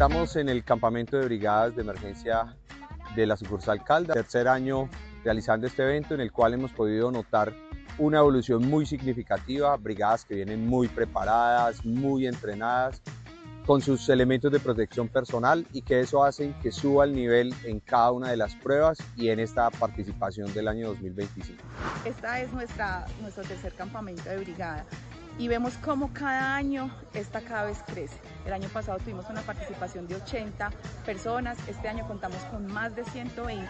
Estamos en el campamento de brigadas de emergencia de la sucursal Caldas, tercer año realizando este evento en el cual hemos podido notar una evolución muy significativa, brigadas que vienen muy preparadas, muy entrenadas, con sus elementos de protección personal y que eso hace que suba el nivel en cada una de las pruebas y en esta participación del año 2025. Esta es nuestro tercer campamento de brigada y vemos cómo cada año esta cada vez crece. El año pasado tuvimos una participación de 80 personas, este año contamos con más de 120,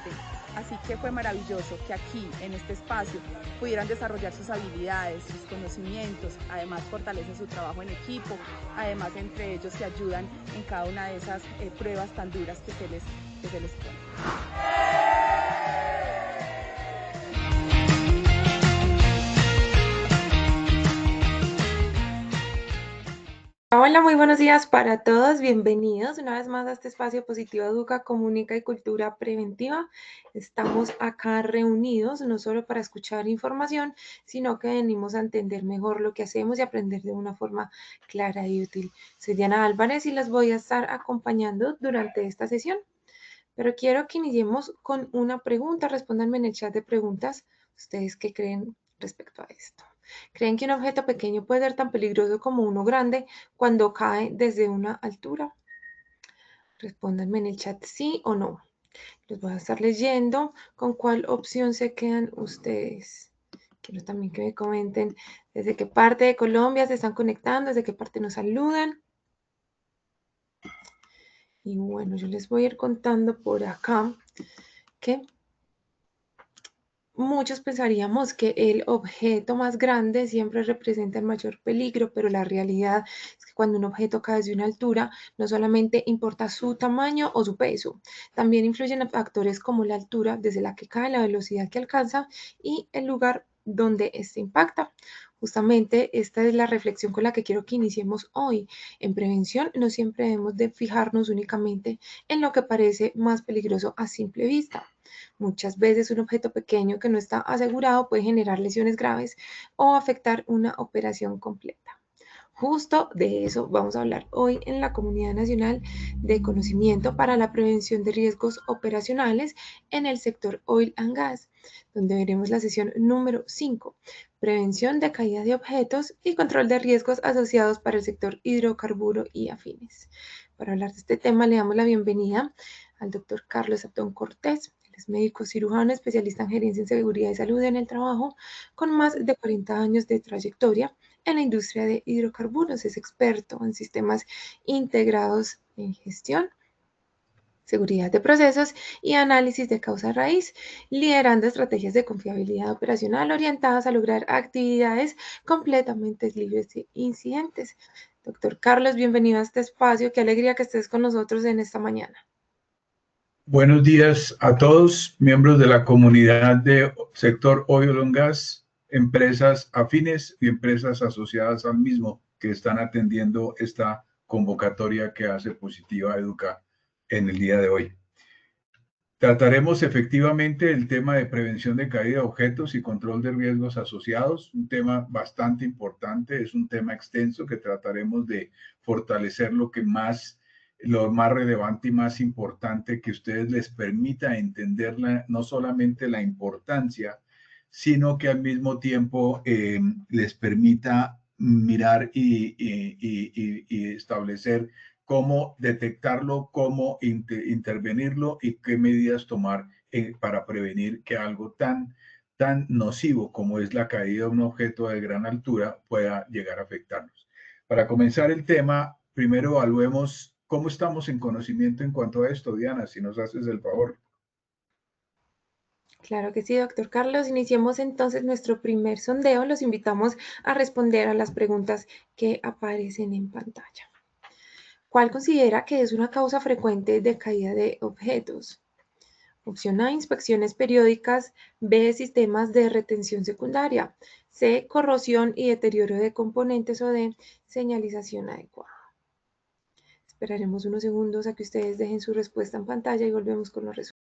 así que fue maravilloso que aquí, en este espacio, pudieran desarrollar sus habilidades, sus conocimientos, además fortalecen su trabajo en equipo, además entre ellos se ayudan en cada una de esas pruebas tan duras que se les pone. Hola, muy buenos días para todos. Bienvenidos una vez más a este espacio Positiva Educa, Comunica y Cultura Preventiva. Estamos acá reunidos no solo para escuchar información, sino que venimos a entender mejor lo que hacemos y aprender de una forma clara y útil. Soy Diana Álvarez y les voy a estar acompañando durante esta sesión. Pero quiero que iniciemos con una pregunta. Respóndanme en el chat de preguntas. ¿Ustedes qué creen respecto a esto? ¿Creen que un objeto pequeño puede ser tan peligroso como uno grande cuando cae desde una altura? Respóndanme en el chat sí o no. Les voy a estar leyendo con cuál opción se quedan ustedes. Quiero también que me comenten desde qué parte de Colombia se están conectando, desde qué parte nos saludan. Y bueno, yo les voy a ir contando por acá que muchos pensaríamos que el objeto más grande siempre representa el mayor peligro, pero la realidad es que cuando un objeto cae desde una altura, no solamente importa su tamaño o su peso, también influyen factores como la altura desde la que cae, la velocidad que alcanza y el lugar donde éste impacta. Justamente esta es la reflexión con la que quiero que iniciemos hoy. En prevención no siempre debemos de fijarnos únicamente en lo que parece más peligroso a simple vista. Muchas veces un objeto pequeño que no está asegurado puede generar lesiones graves o afectar una operación completa. Justo de eso vamos a hablar hoy en la Comunidad Nacional de Conocimiento para la Prevención de Riesgos Operacionales en el sector Oil and Gas, donde veremos la sesión número 5, Prevención de caída de objetos y control de riesgos asociados para el sector hidrocarburo y afines. Para hablar de este tema le damos la bienvenida al doctor Carlos Abdón Cortés. Es médico cirujano, especialista en gerencia en seguridad y salud en el trabajo, con más de 40 años de trayectoria en la industria de hidrocarburos. Es experto en sistemas integrados en gestión, seguridad de procesos y análisis de causa raíz, liderando estrategias de confiabilidad operacional orientadas a lograr actividades completamente libres de incidentes. Doctor Carlos, bienvenido a este espacio. Qué alegría que estés con nosotros en esta mañana. Buenos días a todos, miembros de la comunidad de sector Oil and Gas, empresas afines y empresas asociadas al mismo que están atendiendo esta convocatoria que hace Positiva Educa en el día de hoy. Trataremos efectivamente el tema de prevención de caída de objetos y control de riesgos asociados, un tema bastante importante, es un tema extenso que trataremos de fortalecer lo más relevante y más importante que ustedes les permita entender no solamente la importancia, sino que al mismo tiempo les permita mirar y establecer cómo detectarlo, cómo intervenirlo y qué medidas tomar para prevenir que algo tan nocivo como es la caída de un objeto de gran altura pueda llegar a afectarnos. Para comenzar el tema, primero evaluemos cómo estamos en conocimiento en cuanto a esto. Diana, si nos haces el favor. Claro que sí, doctor Carlos. Iniciemos entonces nuestro primer sondeo. Los invitamos a responder a las preguntas que aparecen en pantalla. ¿Cuál considera que es una causa frecuente de caída de objetos? Opción A, inspecciones periódicas. B, sistemas de retención secundaria. C, corrosión y deterioro de componentes. O D, señalización adecuada. Esperaremos unos segundos a que ustedes dejen su respuesta en pantalla y volvemos con los resultados.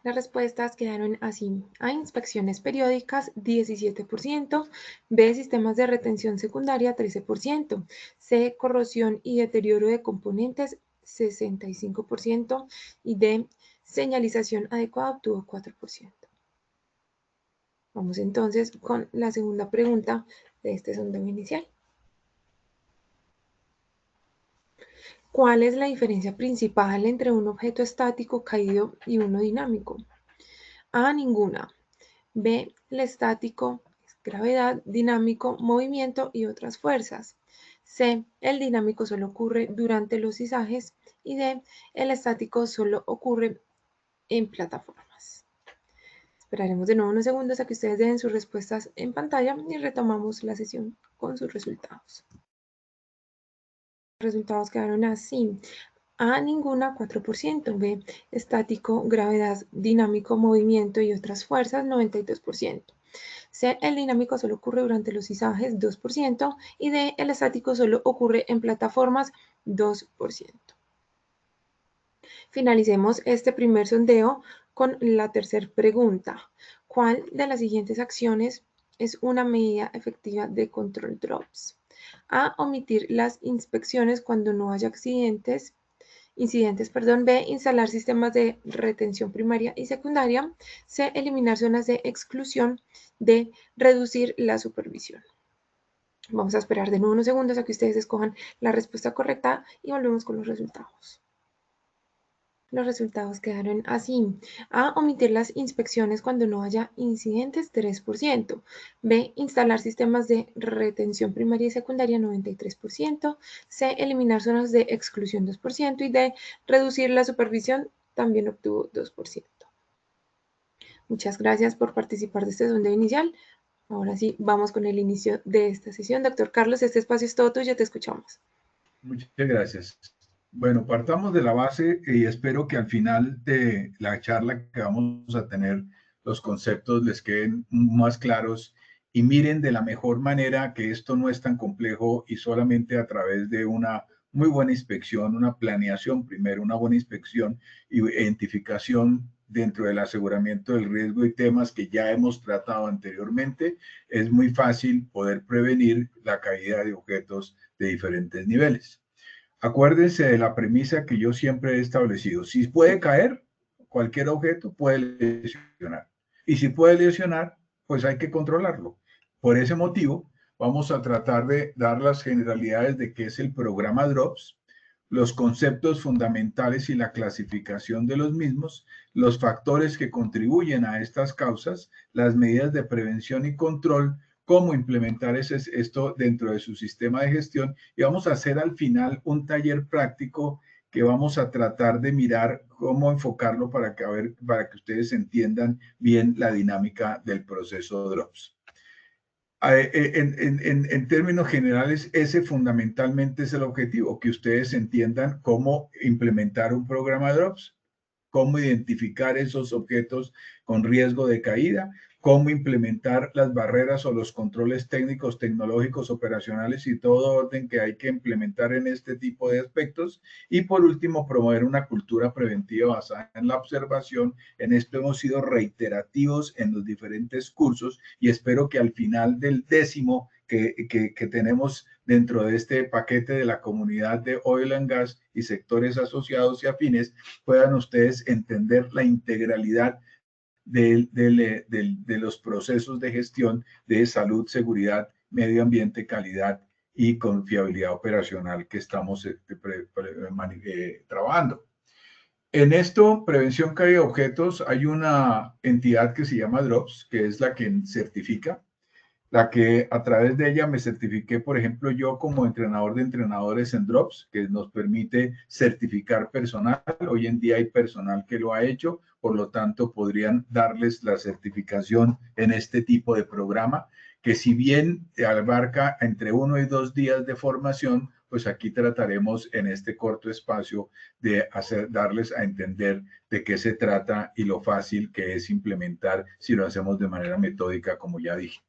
Las respuestas quedaron así. A, inspecciones periódicas, 17%. B, sistemas de retención secundaria, 13%. C, corrosión y deterioro de componentes, 65% y de señalización adecuada obtuvo 4%. Vamos entonces con la segunda pregunta de este sondeo inicial. ¿Cuál es la diferencia principal entre un objeto estático caído y uno dinámico? A, ninguna. B, el estático es gravedad, dinámico, movimiento y otras fuerzas. C, el dinámico solo ocurre durante los izajes y D, el estático solo ocurre en plataformas. Esperaremos de nuevo unos segundos a que ustedes den sus respuestas en pantalla y retomamos la sesión con sus resultados. Los resultados quedaron así. A, ninguna, 4%. B, estático, gravedad, dinámico, movimiento y otras fuerzas, 92%. C, el dinámico solo ocurre durante los izajes, 2%. Y D, el estático solo ocurre en plataformas, 2%. Finalicemos este primer sondeo con la tercera pregunta. ¿Cuál de las siguientes acciones es una medida efectiva de control drops? A, omitir las inspecciones cuando no haya incidentes. B, instalar sistemas de retención primaria y secundaria. C, eliminar zonas de exclusión. D, reducir la supervisión. Vamos a esperar de nuevo unos segundos a que ustedes escojan la respuesta correcta y volvemos con los resultados. Los resultados quedaron así. A, omitir las inspecciones cuando no haya incidentes, 3%. B, instalar sistemas de retención primaria y secundaria, 93%. C, eliminar zonas de exclusión, 2%. Y D, reducir la supervisión, también obtuvo 2%. Muchas gracias por participar de este sondeo inicial. Ahora sí, vamos con el inicio de esta sesión. Doctor Carlos, este espacio es todo tuyo, te escuchamos. Muchas gracias. Bueno, partamos de la base y espero que al final de la charla que vamos a tener los conceptos les queden más claros y miren de la mejor manera que esto no es tan complejo y solamente a través de una muy buena inspección, una planeación primero, una buena inspección y identificación dentro del aseguramiento del riesgo y temas que ya hemos tratado anteriormente, es muy fácil poder prevenir la caída de objetos de diferentes niveles. Acuérdense de la premisa que yo siempre he establecido. Si puede caer, cualquier objeto puede lesionar. Y si puede lesionar, pues hay que controlarlo. Por ese motivo, vamos a tratar de dar las generalidades de qué es el programa DROPS, los conceptos fundamentales y la clasificación de los mismos, los factores que contribuyen a estas causas, las medidas de prevención y control, cómo implementar esto dentro de su sistema de gestión y vamos a hacer al final un taller práctico que vamos a tratar de mirar cómo enfocarlo para que ustedes entiendan bien la dinámica del proceso DROPS. En términos generales, ese fundamentalmente es el objetivo, que ustedes entiendan cómo implementar un programa DROPS, cómo identificar esos objetos con riesgo de caída, cómo implementar las barreras o los controles técnicos, tecnológicos, operacionales y todo orden que hay que implementar en este tipo de aspectos. Y por último, promover una cultura preventiva basada en la observación. En esto hemos sido reiterativos en los diferentes cursos y espero que al final del 10º que tenemos dentro de este paquete de la comunidad de Oil and Gas y sectores asociados y afines, puedan ustedes entender la integralidad de los procesos de gestión de salud, seguridad, medio ambiente, calidad y confiabilidad operacional que estamos trabajando. En esto, prevención caída de objetos, hay una entidad que se llama DROPS, que es la que certifica, la que a través de ella me certifiqué, por ejemplo, yo como entrenador de entrenadores en DROPS, que nos permite certificar personal. Hoy en día hay personal que lo ha hecho, por lo tanto podrían darles la certificación en este tipo de programa, que si bien abarca entre 1 y 2 días de formación, pues aquí trataremos en este corto espacio de darles a entender de qué se trata y lo fácil que es implementar si lo hacemos de manera metódica, como ya dije.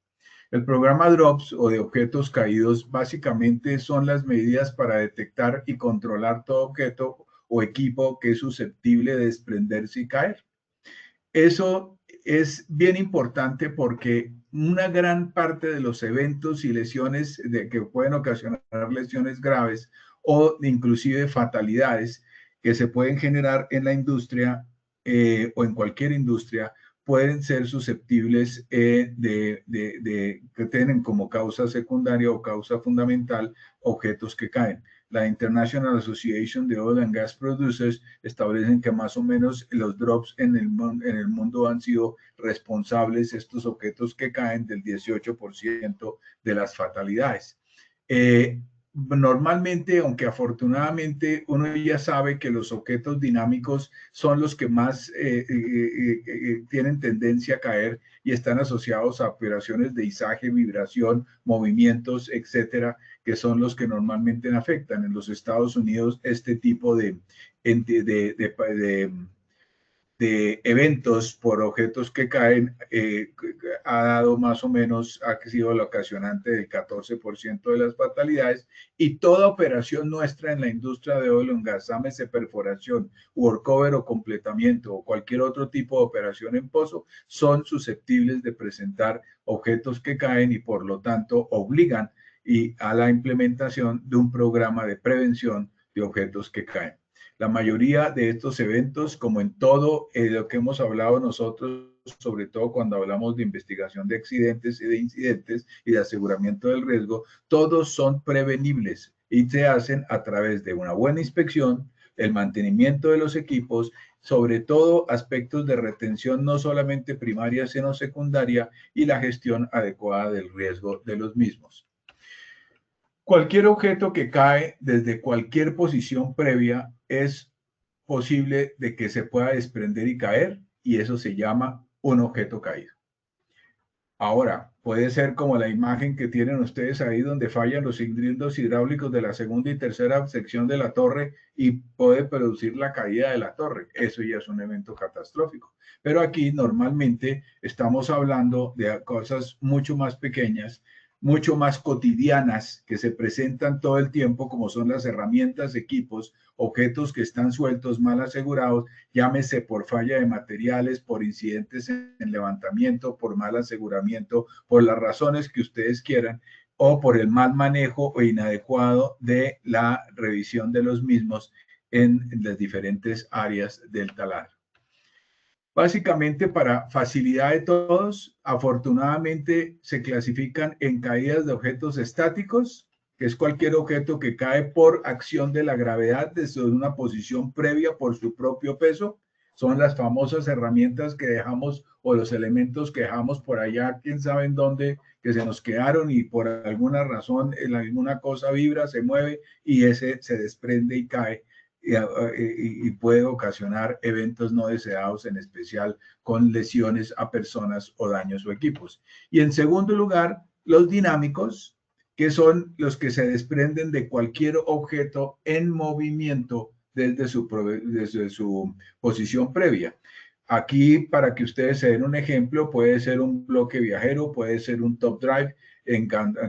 El programa DROPS o de objetos caídos básicamente son las medidas para detectar y controlar todo objeto o equipo que es susceptible de desprenderse y caer. Eso es bien importante porque una gran parte de los eventos y lesiones que pueden ocasionar lesiones graves o inclusive fatalidades que se pueden generar en la industria o en cualquier industria pueden ser susceptibles que tienen como causa secundaria o causa fundamental objetos que caen. La International Association de Oil and Gas Producers establecen que más o menos los drops en el mundo han sido responsables, estos objetos que caen, del 18% de las fatalidades. Normalmente, aunque afortunadamente uno ya sabe que los objetos dinámicos son los que más tienen tendencia a caer y están asociados a operaciones de izaje, vibración, movimientos, etcétera, que son los que normalmente afectan. En los Estados Unidos, este tipo de eventos por objetos que caen ha dado más o menos, ha sido la ocasionante del 14% de las fatalidades, y toda operación nuestra en la industria de oil and gas, llámese perforación, workover o completamiento o cualquier otro tipo de operación en pozo, son susceptibles de presentar objetos que caen y por lo tanto obligan a la implementación de un programa de prevención de objetos que caen. La mayoría de estos eventos, como en todo lo que hemos hablado nosotros, sobre todo cuando hablamos de investigación de accidentes y de incidentes y de aseguramiento del riesgo, todos son prevenibles y se hacen a través de una buena inspección, el mantenimiento de los equipos, sobre todo aspectos de retención no solamente primaria, sino secundaria, y la gestión adecuada del riesgo de los mismos. Cualquier objeto que cae desde cualquier posición previa es posible de que se pueda desprender y caer, y eso se llama un objeto caído. Ahora, puede ser como la imagen que tienen ustedes ahí, donde fallan los cilindros hidráulicos de la segunda y tercera sección de la torre y puede producir la caída de la torre. Eso ya es un evento catastrófico. Pero aquí normalmente estamos hablando de cosas mucho más pequeñas, mucho más cotidianas, que se presentan todo el tiempo, como son las herramientas, equipos, objetos que están sueltos, mal asegurados, llámese por falla de materiales, por incidentes en levantamiento, por mal aseguramiento, por las razones que ustedes quieran, o por el mal manejo o inadecuado de la revisión de los mismos en las diferentes áreas del taladro. Básicamente, para facilidad de todos, afortunadamente se clasifican en caídas de objetos estáticos, que es cualquier objeto que cae por acción de la gravedad desde una posición previa por su propio peso. Son las famosas herramientas que dejamos o los elementos que dejamos por allá, quién sabe en dónde, que se nos quedaron y por alguna razón alguna cosa vibra, se mueve y ese se desprende y cae. Y puede ocasionar eventos no deseados, en especial con lesiones a personas o daños o equipos. Y en segundo lugar, los dinámicos, que son los que se desprenden de cualquier objeto en movimiento desde su posición previa. Aquí, para que ustedes se den un ejemplo, puede ser un bloque viajero, puede ser un top drive,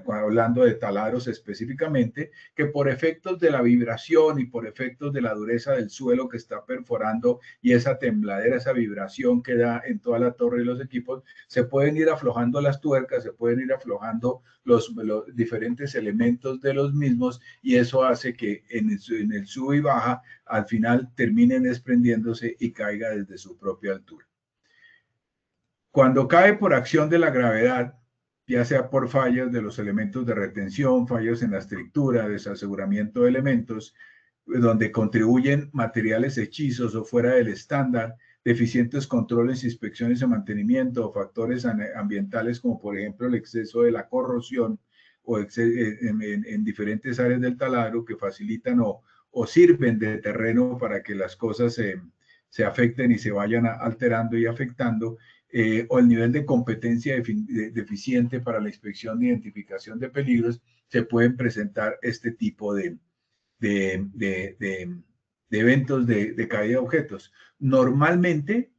hablando de taladros específicamente, que por efectos de la vibración y por efectos de la dureza del suelo que está perforando y esa tembladera, esa vibración que da en toda la torre y los equipos, se pueden ir aflojando las tuercas, se pueden ir aflojando los diferentes elementos de los mismos, y eso hace que en el sub y baja al final terminen desprendiéndose y caiga desde su propia altura. Cuando cae por acción de la gravedad, ya sea por fallas de los elementos de retención, fallos en la estructura, desaseguramiento de elementos, donde contribuyen materiales hechizos o fuera del estándar, deficientes controles, inspecciones y mantenimiento, o factores ambientales como por ejemplo el exceso de la corrosión o en diferentes áreas del taladro que facilitan o sirven de terreno para que las cosas se afecten y se vayan alterando y afectando, o el nivel de competencia deficiente para la inspección de identificación de peligros, se pueden presentar este tipo de eventos de caída de objetos. Normalmente,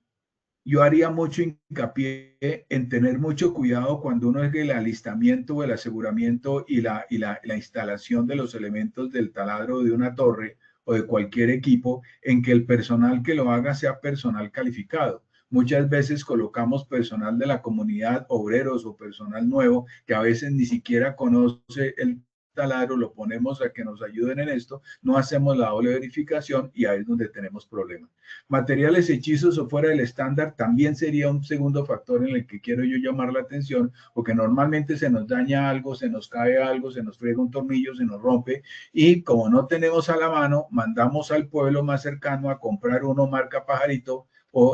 yo haría mucho hincapié en tener mucho cuidado cuando uno haga el alistamiento o el aseguramiento y la instalación de los elementos del taladro de una torre o de cualquier equipo, en que el personal que lo haga sea personal calificado. Muchas veces colocamos personal de la comunidad, obreros o personal nuevo, que a veces ni siquiera conoce el taladro, lo ponemos a que nos ayuden en esto, no hacemos la doble verificación y ahí es donde tenemos problemas. Materiales hechizos o fuera del estándar también sería un segundo factor en el que quiero yo llamar la atención, porque normalmente se nos daña algo, se nos cae algo, se nos friega un tornillo, se nos rompe y como no tenemos a la mano, mandamos al pueblo más cercano a comprar uno marca Pajarito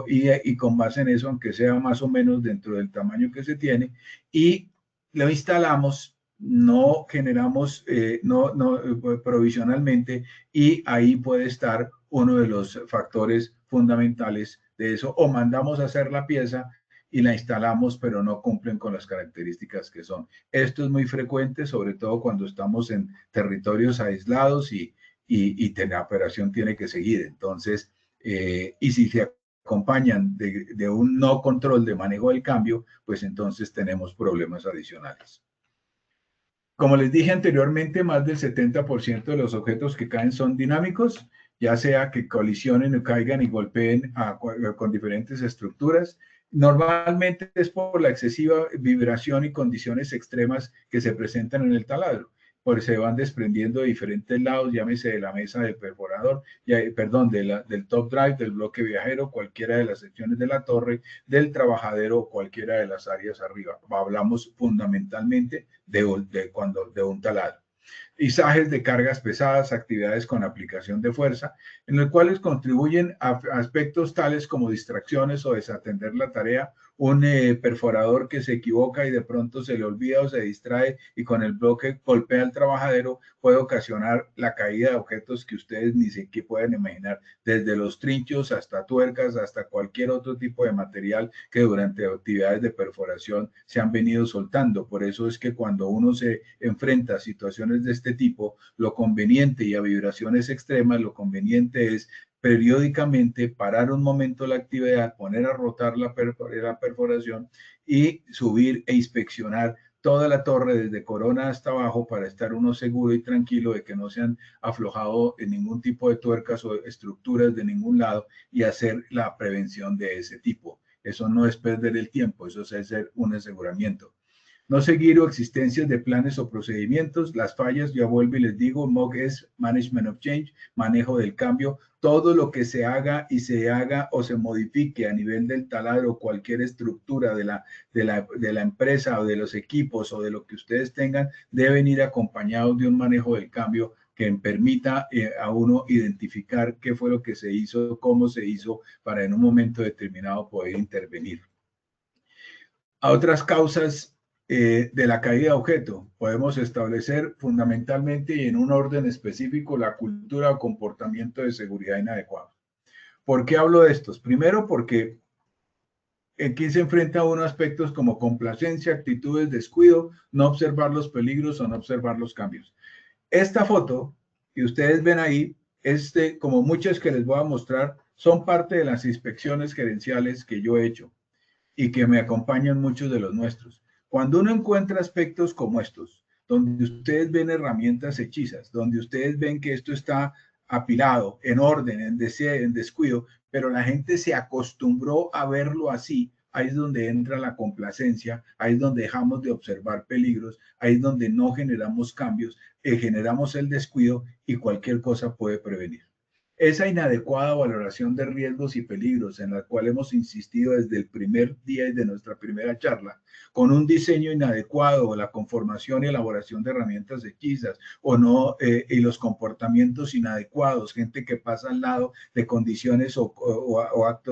y con base en eso, aunque sea más o menos dentro del tamaño que se tiene, y lo instalamos, no generamos, provisionalmente, y ahí puede estar uno de los factores fundamentales de eso, o mandamos a hacer la pieza y la instalamos, pero no cumplen con las características que son. Esto es muy frecuente, sobre todo cuando estamos en territorios aislados y la operación tiene que seguir. Entonces, y si se acompañan de un no control de manejo del cambio, pues entonces tenemos problemas adicionales. Como les dije anteriormente, más del 70% de los objetos que caen son dinámicos, ya sea que colisionen o caigan y golpeen con diferentes estructuras. Normalmente es por la excesiva vibración y condiciones extremas que se presentan en el taladro, porque se van desprendiendo de diferentes lados, llámese de la mesa del perforador, perdón, del top drive, del bloque viajero, cualquiera de las secciones de la torre, del trabajadero o cualquiera de las áreas arriba. Hablamos fundamentalmente de un taladro. Izajes de cargas pesadas, actividades con aplicación de fuerza, en los cuales contribuyen a aspectos tales como distracciones o desatender la tarea, un perforador que se equivoca y de pronto se le olvida o se distrae y con el bloque golpea al trabajadero, puede ocasionar la caída de objetos que ustedes ni siquiera pueden imaginar, desde los trinchos hasta tuercas, hasta cualquier otro tipo de material que durante actividades de perforación se han venido soltando. Por eso es que cuando uno se enfrenta a situaciones de este tipo, lo conveniente, y a vibraciones extremas, lo conveniente es periódicamente parar un momento la actividad, poner a rotar la perforación y subir e inspeccionar toda la torre desde corona hasta abajo para estar uno seguro y tranquilo de que no se han aflojado en ningún tipo de tuercas o estructuras de ningún lado y hacer la prevención de ese tipo. Eso no es perder el tiempo, eso es hacer un aseguramiento. No seguir o existencias de planes o procedimientos. Las fallas, ya vuelvo y les digo, MOC es Management of Change, manejo del cambio. Todo lo que se haga o se modifique a nivel del taladro o cualquier estructura de la empresa o de los equipos o de lo que ustedes tengan, deben ir acompañados de un manejo del cambio que permita a uno identificar qué fue lo que se hizo, cómo se hizo, para en un momento determinado poder intervenir. A otras causas de la caída de objeto, podemos establecer fundamentalmente y en un orden específico la cultura o comportamiento de seguridad inadecuado. ¿Por qué hablo de estos? Primero, porque aquí se enfrenta a unos aspectos como complacencia, actitudes, descuido, no observar los peligros o no observar los cambios. Esta foto que ustedes ven ahí, como muchas que les voy a mostrar, son parte de las inspecciones gerenciales que yo he hecho y que me acompañan muchos de los nuestros. Cuando uno encuentra aspectos como estos, donde ustedes ven herramientas hechizas, donde ustedes ven que esto está apilado, en orden, en descuido, pero la gente se acostumbró a verlo así, ahí es donde entra la complacencia, ahí es donde dejamos de observar peligros, ahí es donde no generamos cambios, generamos el descuido y cualquier cosa puede prevenir. Esa inadecuada valoración de riesgos y peligros en la cual hemos insistido desde el primer día y de nuestra primera charla, con un diseño inadecuado, o la conformación y elaboración de herramientas hechizas, o no, y los comportamientos inadecuados, gente que pasa al lado de condiciones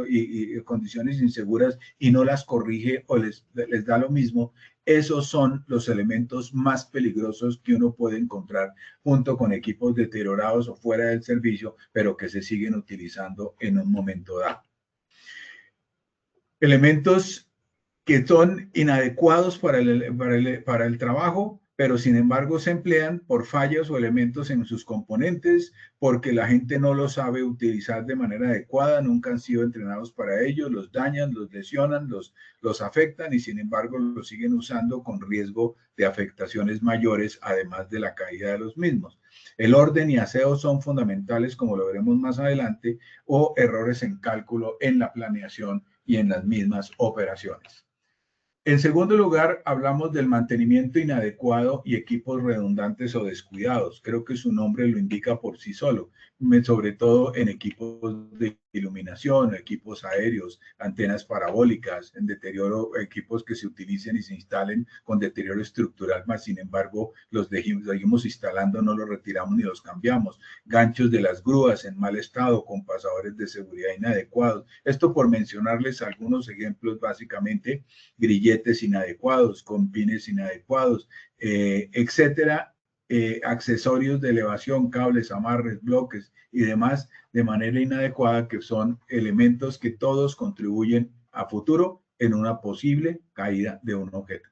y condiciones inseguras y no las corrige o les da lo mismo. Esos son los elementos más peligrosos que uno puede encontrar junto con equipos deteriorados o fuera del servicio, pero que se siguen utilizando en un momento dado. Elementos que son inadecuados para el trabajo, pero sin embargo se emplean por fallas o elementos en sus componentes, porque la gente no los sabe utilizar de manera adecuada, nunca han sido entrenados para ello, los dañan, los lesionan, los afectan y sin embargo los siguen usando con riesgo de afectaciones mayores, además de la caída de los mismos. El orden y aseo son fundamentales, como lo veremos más adelante, o errores en cálculo, en la planeación y en las mismas operaciones. En segundo lugar, hablamos del mantenimiento inadecuado y equipos redundantes o descuidados. Creo que su nombre lo indica por sí solo, sobre todo en equipos de iluminación, equipos aéreos, antenas parabólicas, en deterioro, equipos que se utilicen y se instalen con deterioro estructural, más sin embargo los seguimos instalando, no los retiramos ni los cambiamos. Ganchos de las grúas en mal estado, con pasadores de seguridad inadecuados. Esto por mencionarles algunos ejemplos, básicamente grilletes inadecuados, con pines inadecuados, etcétera, accesorios de elevación, cables, amarres, bloques y demás de manera inadecuada, que son elementos que todos contribuyen a futuro en una posible caída de un objeto.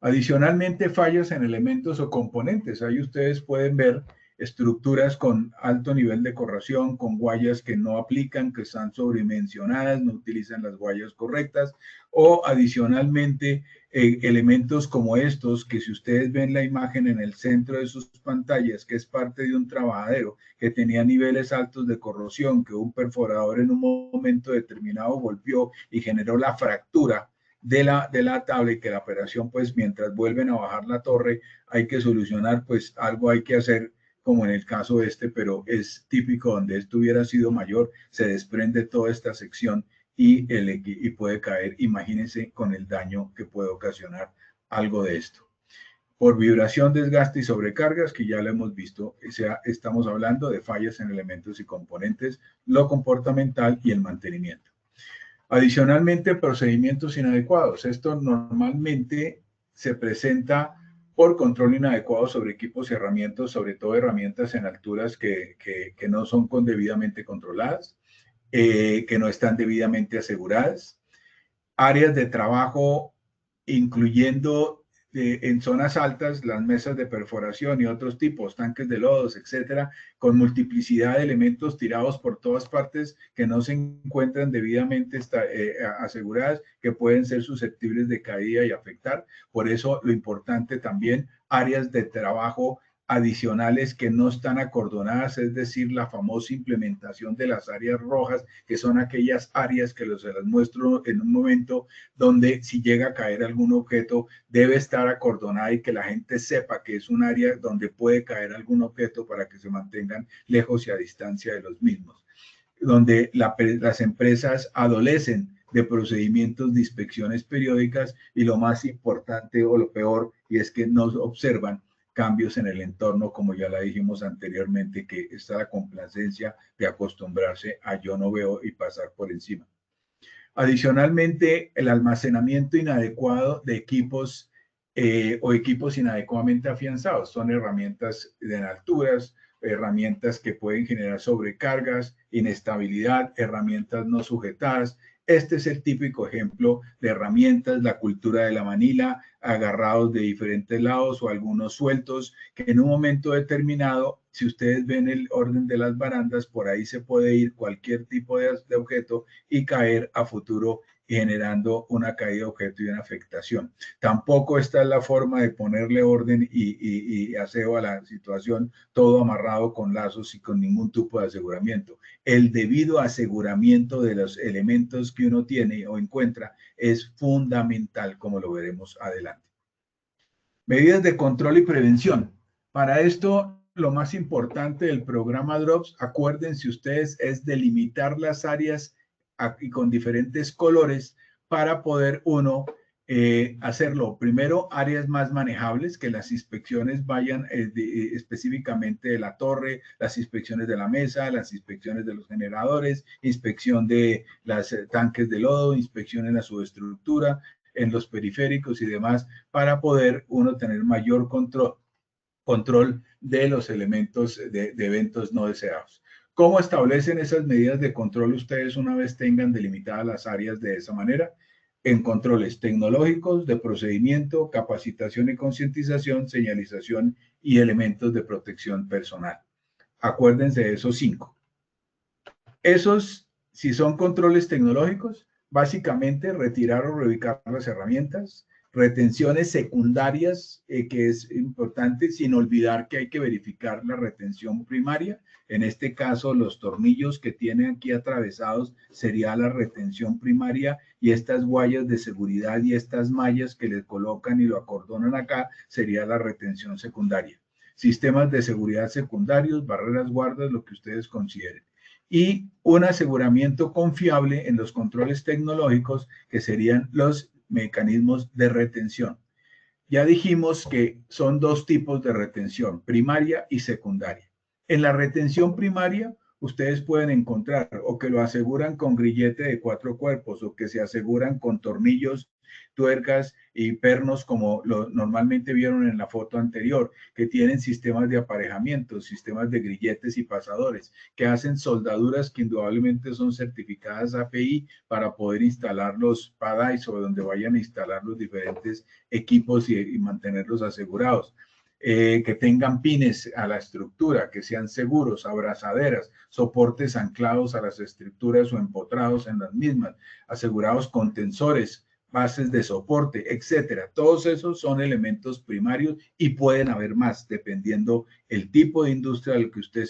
Adicionalmente, fallas en elementos o componentes. Ahí ustedes pueden ver estructuras con alto nivel de corrosión, con guayas que no aplican, que están sobredimensionadas, no utilizan las guayas correctas, o adicionalmente elementos como estos, que si ustedes ven la imagen en el centro de sus pantallas, que es parte de un trabajadero que tenía niveles altos de corrosión, que un perforador en un momento determinado golpeó y generó la fractura de la tabla, y que la operación, pues mientras vuelven a bajar la torre, hay que solucionar, pues algo hay que hacer, como en el caso este, pero es típico donde esto hubiera sido mayor, se desprende toda esta sección y puede caer. Imagínense con el daño que puede ocasionar algo de esto. Por vibración, desgaste y sobrecargas, que ya lo hemos visto, o sea, estamos hablando de fallas en elementos y componentes, lo comportamental y el mantenimiento. Adicionalmente, procedimientos inadecuados. Esto normalmente se presenta por control inadecuado sobre equipos y herramientas, sobre todo herramientas en alturas que no son debidamente controladas, que no están debidamente aseguradas. Áreas de trabajo, incluyendo en zonas altas, las mesas de perforación y otros tipos, tanques de lodos, etcétera, con multiplicidad de elementos tirados por todas partes que no se encuentran debidamente aseguradas, que pueden ser susceptibles de caída y afectar. Por eso, lo importante también, áreas de trabajo adicionales que no están acordonadas, es decir, la famosa implementación de las áreas rojas, que son aquellas áreas que se las muestro en un momento, donde si llega a caer algún objeto debe estar acordonada y que la gente sepa que es un área donde puede caer algún objeto, para que se mantengan lejos y a distancia de los mismos. Donde las empresas adolecen de procedimientos de inspecciones periódicas, y lo más importante o lo peor, y es que no observan cambios en el entorno, como ya la dijimos anteriormente, que está la complacencia de acostumbrarse a yo no veo y pasar por encima. Adicionalmente, el almacenamiento inadecuado de equipos o equipos inadecuadamente afianzados. Son herramientas en alturas, herramientas que pueden generar sobrecargas, inestabilidad, herramientas no sujetadas. Este es el típico ejemplo de herramientas, la cultura de la manila, agarrados de diferentes lados o algunos sueltos, que en un momento determinado, si ustedes ven el orden de las barandas, por ahí se puede ir cualquier tipo de objeto y caer a futuro, generando una caída de objeto y una afectación. Tampoco esta es la forma de ponerle orden y aseo a la situación, todo amarrado con lazos y con ningún tipo de aseguramiento. El debido aseguramiento de los elementos que uno tiene o encuentra es fundamental, como lo veremos adelante. Medidas de control y prevención. Para esto, lo más importante del programa DROPS, acuérdense ustedes, es delimitar las áreas y con diferentes colores, para poder uno hacerlo. Primero, áreas más manejables, que las inspecciones vayan específicamente de la torre, las inspecciones de la mesa, las inspecciones de los generadores, inspección de los tanques de lodo, inspección en la subestructura, en los periféricos y demás, para poder uno tener mayor control de los elementos de eventos no deseados. ¿Cómo establecen esas medidas de control ustedes una vez tengan delimitadas las áreas de esa manera? En controles tecnológicos, de procedimiento, capacitación y concientización, señalización y elementos de protección personal. Acuérdense de esos 5. Esos, si son controles tecnológicos, básicamente retirar o reubicar las herramientas, retenciones secundarias, que es importante, sin olvidar que hay que verificar la retención primaria. En este caso, los tornillos que tienen aquí atravesados sería la retención primaria, y estas guayas de seguridad y estas mallas que le colocan y lo acordonan acá sería la retención secundaria. Sistemas de seguridad secundarios, barreras guardas, lo que ustedes consideren. Y un aseguramiento confiable en los controles tecnológicos que serían los mecanismos de retención. Ya dijimos que son dos tipos de retención, primaria y secundaria. En la retención primaria, ustedes pueden encontrar o que lo aseguran con grillete de 4 cuerpos o que se aseguran con tornillos, tuercas y pernos como lo normalmente vieron en la foto anterior, que tienen sistemas de aparejamiento, sistemas de grilletes y pasadores, que hacen soldaduras que indudablemente son certificadas API para poder instalar los PADAIs o donde vayan a instalar los diferentes equipos y mantenerlos asegurados. Que tengan pines a la estructura, que sean seguros, abrazaderas, soportes anclados a las estructuras o empotrados en las mismas, asegurados con tensores, bases de soporte, etcétera. Todos esos son elementos primarios y pueden haber más dependiendo el tipo de industria al que usted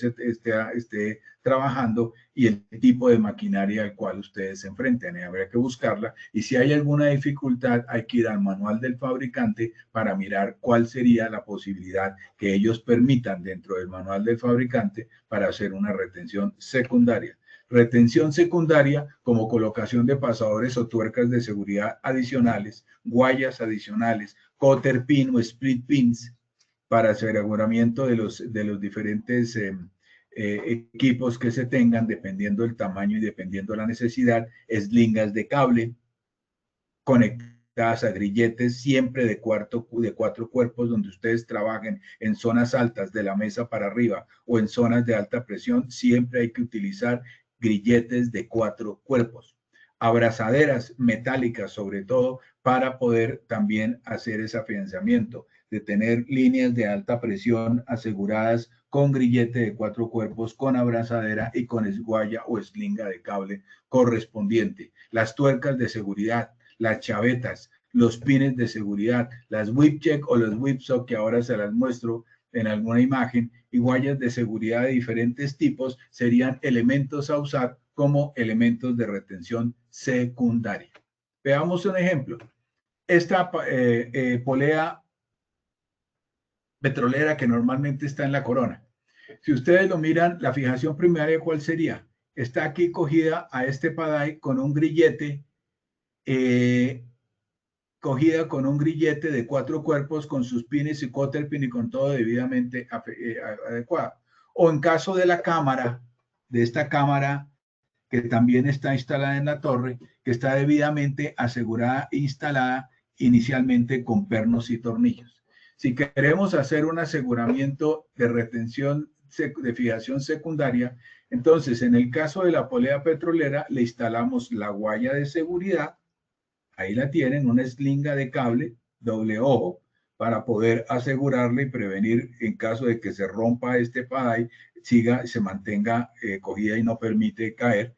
esté trabajando y el tipo de maquinaria al cual ustedes se enfrenten. Habría que buscarla y si hay alguna dificultad hay que ir al manual del fabricante para mirar cuál sería la posibilidad que ellos permitan dentro del manual del fabricante para hacer una retención secundaria. Retención secundaria como colocación de pasadores o tuercas de seguridad adicionales, guayas adicionales, cotter pin o split pins para aseguramiento de los diferentes equipos que se tengan dependiendo del tamaño y dependiendo la necesidad, eslingas de cable conectadas a grilletes siempre de 4 cuerpos donde ustedes trabajen en zonas altas de la mesa para arriba o en zonas de alta presión, siempre hay que utilizar grilletes de 4 cuerpos, abrazaderas metálicas sobre todo para poder también hacer ese afianzamiento, de tener líneas de alta presión aseguradas con grillete de 4 cuerpos, con abrazadera y con esguaya o eslinga de cable correspondiente, las tuercas de seguridad, las chavetas, los pines de seguridad, las whip check o los whip sock que ahora se las muestro en alguna imagen, y guayas de seguridad de diferentes tipos serían elementos a usar como elementos de retención secundaria. Veamos un ejemplo. Esta polea petrolera que normalmente está en la corona. Si ustedes lo miran, la fijación primaria, ¿cuál sería? Está aquí cogida a este padai con un grillete de 4 cuerpos con sus pines y cotter pin y con todo debidamente adecuado. O en caso de la cámara, de esta cámara que también está instalada en la torre, que está debidamente asegurada e instalada inicialmente con pernos y tornillos. Si queremos hacer un aseguramiento de retención de fijación secundaria, entonces en el caso de la polea petrolera le instalamos la guaya de seguridad. Ahí la tienen, una eslinga de cable, doble ojo, para poder asegurarle y prevenir en caso de que se rompa este padai, se mantenga cogida y no permite caer.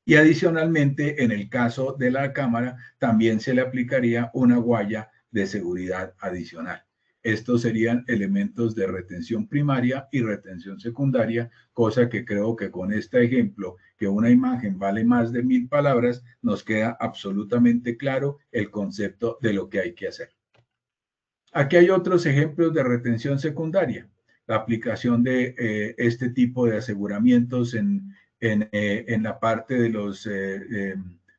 Y adicionalmente, en el caso de la cámara, también se le aplicaría una guaya de seguridad adicional. Estos serían elementos de retención primaria y retención secundaria, cosa que creo que con este ejemplo, que una imagen vale más de 1000 palabras, nos queda absolutamente claro el concepto de lo que hay que hacer. Aquí hay otros ejemplos de retención secundaria. La aplicación de este tipo de aseguramientos en la parte de los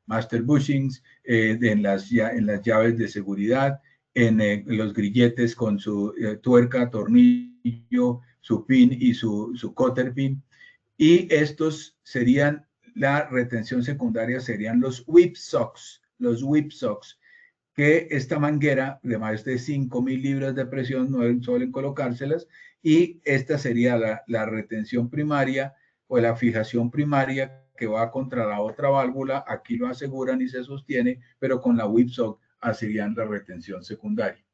master bushings, en las llaves de seguridad, en los grilletes con su tuerca, tornillo, su pin y su cotter pin. Y estos serían, la retención secundaria serían los whip socks, que esta manguera de más de 5.000 libras de presión no suelen colocárselas, y esta sería la retención primaria o la fijación primaria que va contra la otra válvula. Aquí lo aseguran y se sostiene, pero con la whip sock harían la retención secundaria.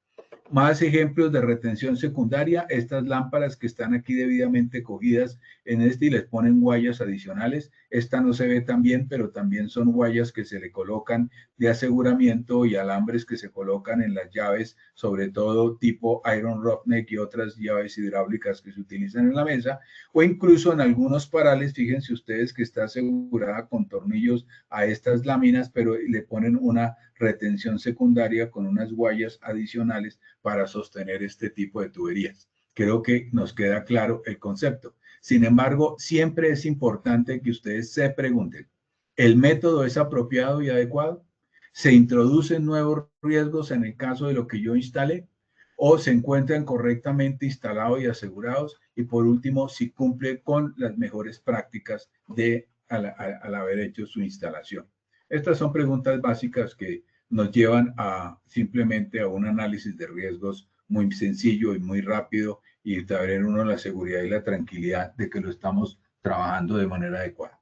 Más ejemplos de retención secundaria, estas lámparas que están aquí debidamente cogidas en este y les ponen guayas adicionales. Esta no se ve tan bien, pero también son guayas que se le colocan de aseguramiento y alambres que se colocan en las llaves, sobre todo tipo Iron Roughneck y otras llaves hidráulicas que se utilizan en la mesa, o incluso en algunos parales, fíjense ustedes que está asegurada con tornillos a estas láminas, pero le ponen una retención secundaria con unas guayas adicionales para sostener este tipo de tuberías. Creo que nos queda claro el concepto. Sin embargo, siempre es importante que ustedes se pregunten, ¿el método es apropiado y adecuado? ¿Se introducen nuevos riesgos en el caso de lo que yo instale? ¿O se encuentran correctamente instalados y asegurados? Y por último, si cumple con las mejores prácticas de al haber hecho su instalación. Estas son preguntas básicas que nos llevan a simplemente a un análisis de riesgos muy sencillo y muy rápido y tener uno la seguridad y la tranquilidad de que lo estamos trabajando de manera adecuada.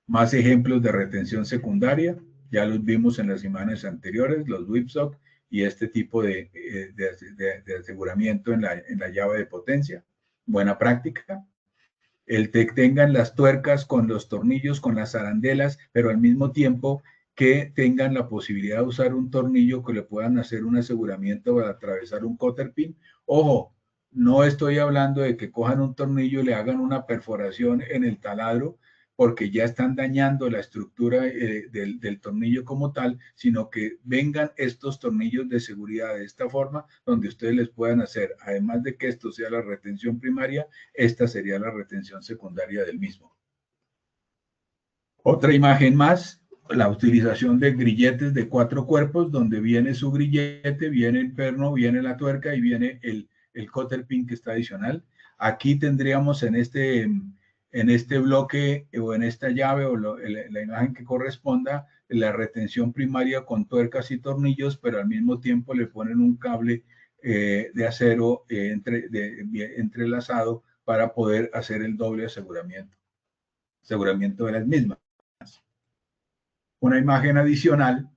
Más ejemplos de retención secundaria, ya los vimos en las imágenes anteriores, los whipsock y este tipo de aseguramiento en la llave de potencia. Buena práctica. El que tengan las tuercas con los tornillos, con las arandelas, pero al mismo tiempo que tengan la posibilidad de usar un tornillo que le puedan hacer un aseguramiento para atravesar un cotter pin. Ojo, no estoy hablando de que cojan un tornillo y le hagan una perforación en el taladro, porque ya están dañando la estructura del tornillo como tal, sino que vengan estos tornillos de seguridad de esta forma, donde ustedes les puedan hacer, además de que esto sea la retención primaria, esta sería la retención secundaria del mismo. Otra imagen más, la utilización de grilletes de 4 cuerpos, donde viene su grillete, viene el perno, viene la tuerca y viene el cotter pin que está adicional. Aquí tendríamos en este bloque o en esta llave o la imagen que corresponda, la retención primaria con tuercas y tornillos, pero al mismo tiempo le ponen un cable de acero entrelazado para poder hacer el doble aseguramiento de las mismas. Una imagen adicional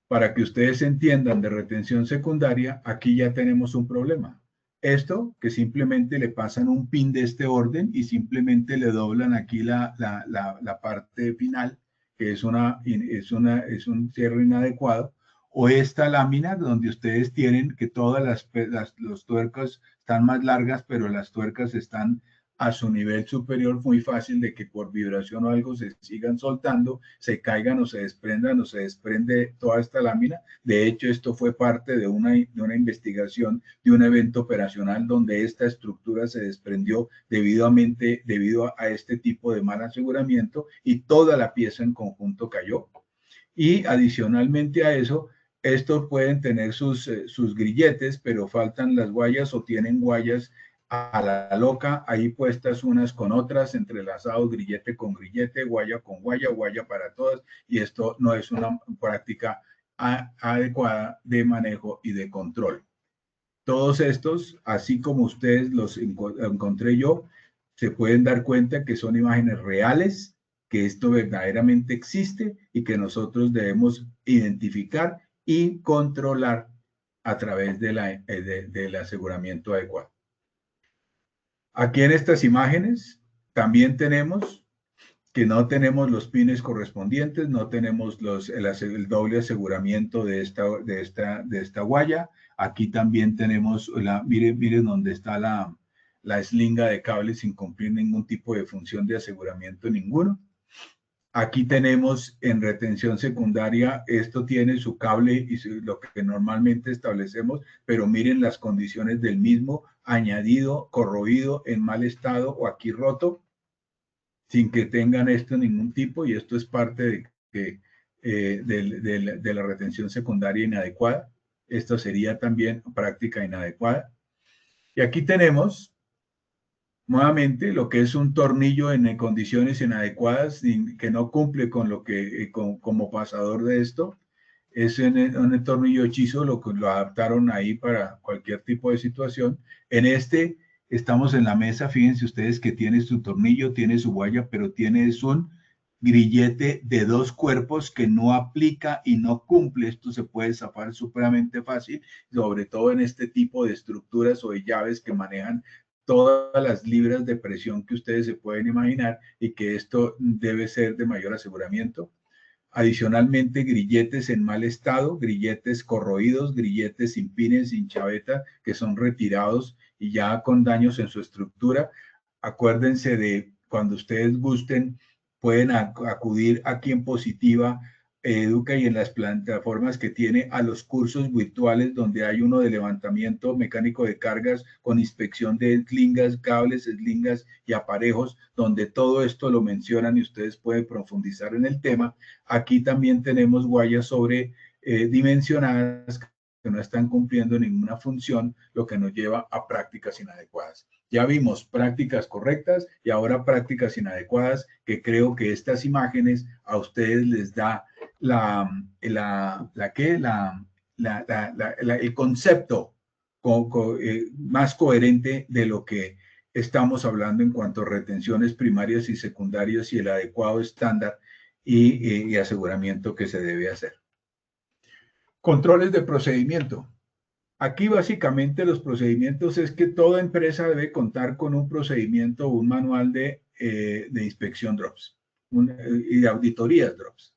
para que ustedes entiendan de retención secundaria, aquí ya tenemos un problema. Esto que simplemente le pasan un pin de este orden y simplemente le doblan aquí la parte final, que es un cierre inadecuado, o esta lámina donde ustedes tienen que todas las tuercas están más largas, pero las tuercas están a su nivel superior, muy fácil de que por vibración o algo se sigan soltando, se caigan o se desprendan o se desprende toda esta lámina. De hecho, esto fue parte de una investigación de un evento operacional donde esta estructura se desprendió debido a este tipo de mal aseguramiento y toda la pieza en conjunto cayó. Y adicionalmente a eso, estos pueden tener sus grilletes, pero faltan las guayas o tienen guayas a la loca, ahí puestas unas con otras, entrelazados grillete con grillete, guaya con guaya, guaya para todas, y esto no es una práctica adecuada de manejo y de control. Todos estos, así como ustedes los encontré yo, se pueden dar cuenta que son imágenes reales, que esto verdaderamente existe y que nosotros debemos identificar y controlar a través del aseguramiento adecuado. Aquí en estas imágenes también tenemos que no tenemos los pines correspondientes, no tenemos el doble aseguramiento de esta guaya. Aquí también tenemos, miren donde está la eslinga de cable sin cumplir ningún tipo de función de aseguramiento ninguno. Aquí tenemos en retención secundaria, esto tiene su cable y lo que normalmente establecemos, pero miren las condiciones del mismo, añadido, corroído, en mal estado o aquí roto, sin que tengan esto ningún tipo, y esto es parte de la retención secundaria inadecuada. Esto sería también práctica inadecuada. Y aquí tenemos nuevamente lo que es un tornillo en condiciones inadecuadas que no cumple con lo que como pasador de esto. Es un tornillo hechizo, lo adaptaron ahí para cualquier tipo de situación. En este estamos en la mesa, fíjense ustedes que tiene su tornillo, tiene su guaya, pero tiene grillete de 2 cuerpos que no aplica y no cumple. Esto se puede zafar supremamente fácil, sobre todo en este tipo de estructuras o de llaves que manejan todas las libras de presión que ustedes se pueden imaginar, y que esto debe ser de mayor aseguramiento. Adicionalmente, grilletes en mal estado, grilletes corroídos, grilletes sin pines, sin chaveta, que son retirados y ya con daños en su estructura. Acuérdense de cuando ustedes gusten, pueden acudir aquí en Positiva Educa y en las plataformas que tiene a los cursos virtuales, donde hay uno de levantamiento mecánico de cargas con inspección de eslingas, cables, eslingas y aparejos, donde todo esto lo mencionan y ustedes pueden profundizar en el tema. Aquí también tenemos guayas dimensionadas que no están cumpliendo ninguna función, lo que nos lleva a prácticas inadecuadas. Ya vimos prácticas correctas y ahora prácticas inadecuadas, que creo que estas imágenes a ustedes les da el concepto más coherente de lo que estamos hablando en cuanto a retenciones primarias y secundarias y el adecuado estándar y aseguramiento que se debe hacer. Controles de procedimiento. Aquí básicamente los procedimientos es que toda empresa debe contar con un procedimiento, un manual de inspección DROPS y de auditorías DROPS.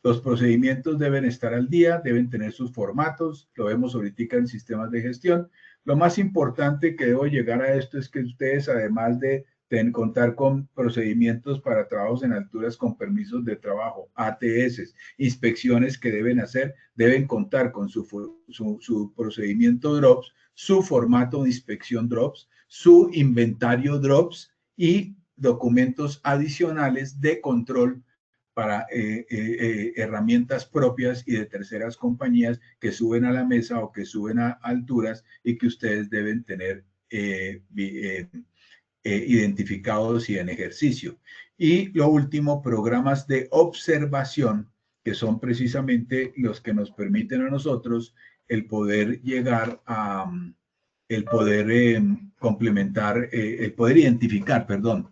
Los procedimientos deben estar al día, deben tener sus formatos, lo vemos ahorita en sistemas de gestión. Lo más importante que debo llegar a esto es que ustedes, además de contar con procedimientos para trabajos en alturas con permisos de trabajo, ATS, inspecciones que deben hacer, deben contar con su procedimiento DROPS, su formato de inspección DROPS, su inventario DROPS y documentos adicionales de control para herramientas propias y de terceras compañías que suben a la mesa o que suben a alturas y que ustedes deben tener identificados y en ejercicio. Y lo último, programas de observación, que son precisamente los que nos permiten a nosotros el poder llegar a, el poder complementar, el poder identificar, perdón,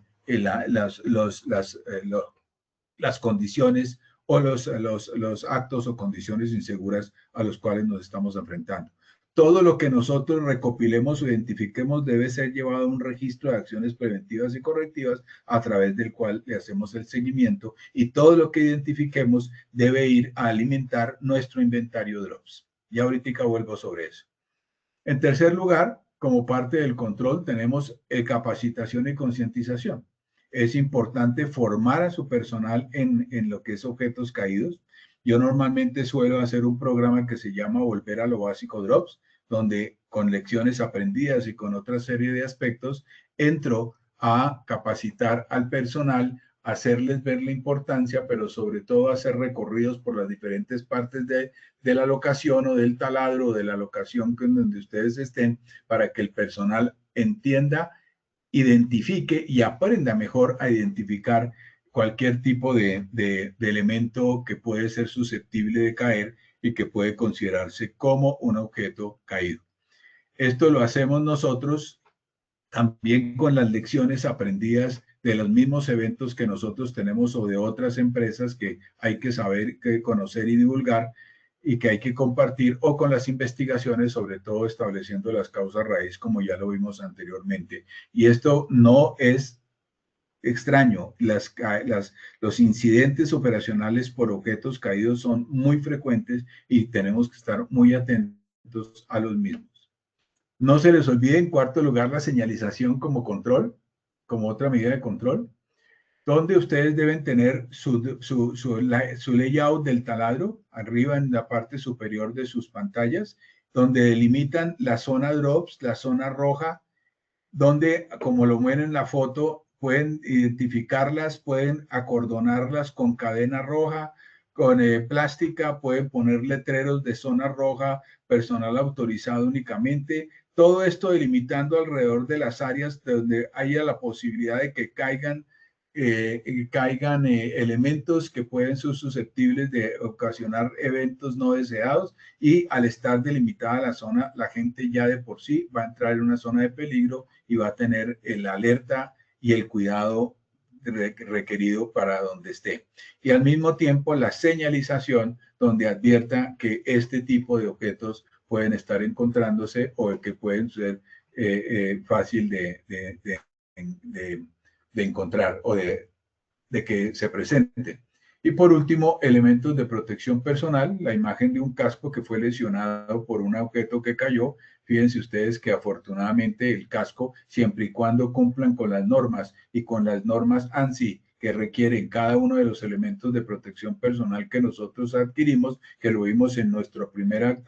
las condiciones o los actos o condiciones inseguras a los cuales nos estamos enfrentando. Todo lo que nosotros recopilemos o identifiquemos debe ser llevado a un registro de acciones preventivas y correctivas a través del cual le hacemos el seguimiento, y todo lo que identifiquemos debe ir a alimentar nuestro inventario DROPS. Y ahorita vuelvo sobre eso. En tercer lugar, como parte del control, tenemos capacitación y concientización. Es importante formar a su personal en lo que es objetos caídos. Yo normalmente suelo hacer un programa que se llama Volver a lo Básico DROPS, donde con lecciones aprendidas y con otra serie de aspectos, entro a capacitar al personal, hacerles ver la importancia, pero sobre todo hacer recorridos por las diferentes partes de la locación o del taladro o de la locación donde ustedes estén, para que el personal entienda, identifique y aprenda mejor a identificar cualquier tipo de elemento que puede ser susceptible de caer y que puede considerarse como un objeto caído. Esto lo hacemos nosotros también con las lecciones aprendidas de los mismos eventos que nosotros tenemos o de otras empresas que hay que saber, que conocer y divulgar y que hay que compartir, o con las investigaciones, sobre todo estableciendo las causas raíz, como ya lo vimos anteriormente. Y esto no es extraño. Los incidentes operacionales por objetos caídos son muy frecuentes y tenemos que estar muy atentos a los mismos. No se les olvide, en cuarto lugar, la señalización como control, como otra medida de control, donde ustedes deben tener su layout del taladro arriba en la parte superior de sus pantallas, donde delimitan la zona drops, la zona roja, donde, como lo ven en la foto, pueden identificarlas, pueden acordonarlas con cadena roja, con plástica, pueden poner letreros de zona roja, personal autorizado únicamente. Todo esto delimitando alrededor de las áreas donde haya la posibilidad de que caigan elementos que pueden ser susceptibles de ocasionar eventos no deseados, y al estar delimitada la zona, la gente ya de por sí va a entrar en una zona de peligro y va a tener la alerta y el cuidado requerido para donde esté. Y al mismo tiempo la señalización donde advierta que este tipo de objetos pueden estar encontrándose o que pueden ser fácil de encontrar o de que se presenten. Y por último, elementos de protección personal, la imagen de un casco que fue lesionado por un objeto que cayó. Fíjense ustedes que afortunadamente el casco, siempre y cuando cumplan con las normas y con las normas ANSI que requieren cada uno de los elementos de protección personal que nosotros adquirimos, que lo vimos en nuestra primera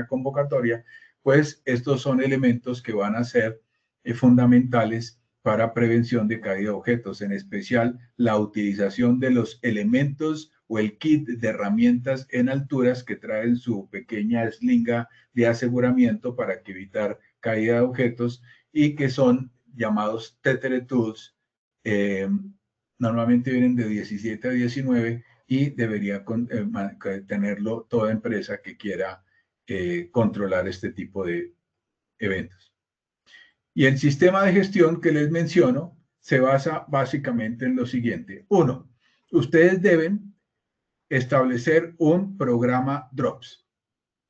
convocatoria, pues estos son elementos que van a ser fundamentales para prevención de caída de objetos, en especial la utilización de los elementos o el kit de herramientas en alturas que traen su pequeña eslinga de aseguramiento para evitar caída de objetos y que son llamados Tethered Tools. Normalmente vienen de 17 a 19 y debería tenerlo toda empresa que quiera controlar este tipo de eventos. Y el sistema de gestión que les menciono se basa básicamente en lo siguiente. 1. Ustedes deben establecer un programa Drops.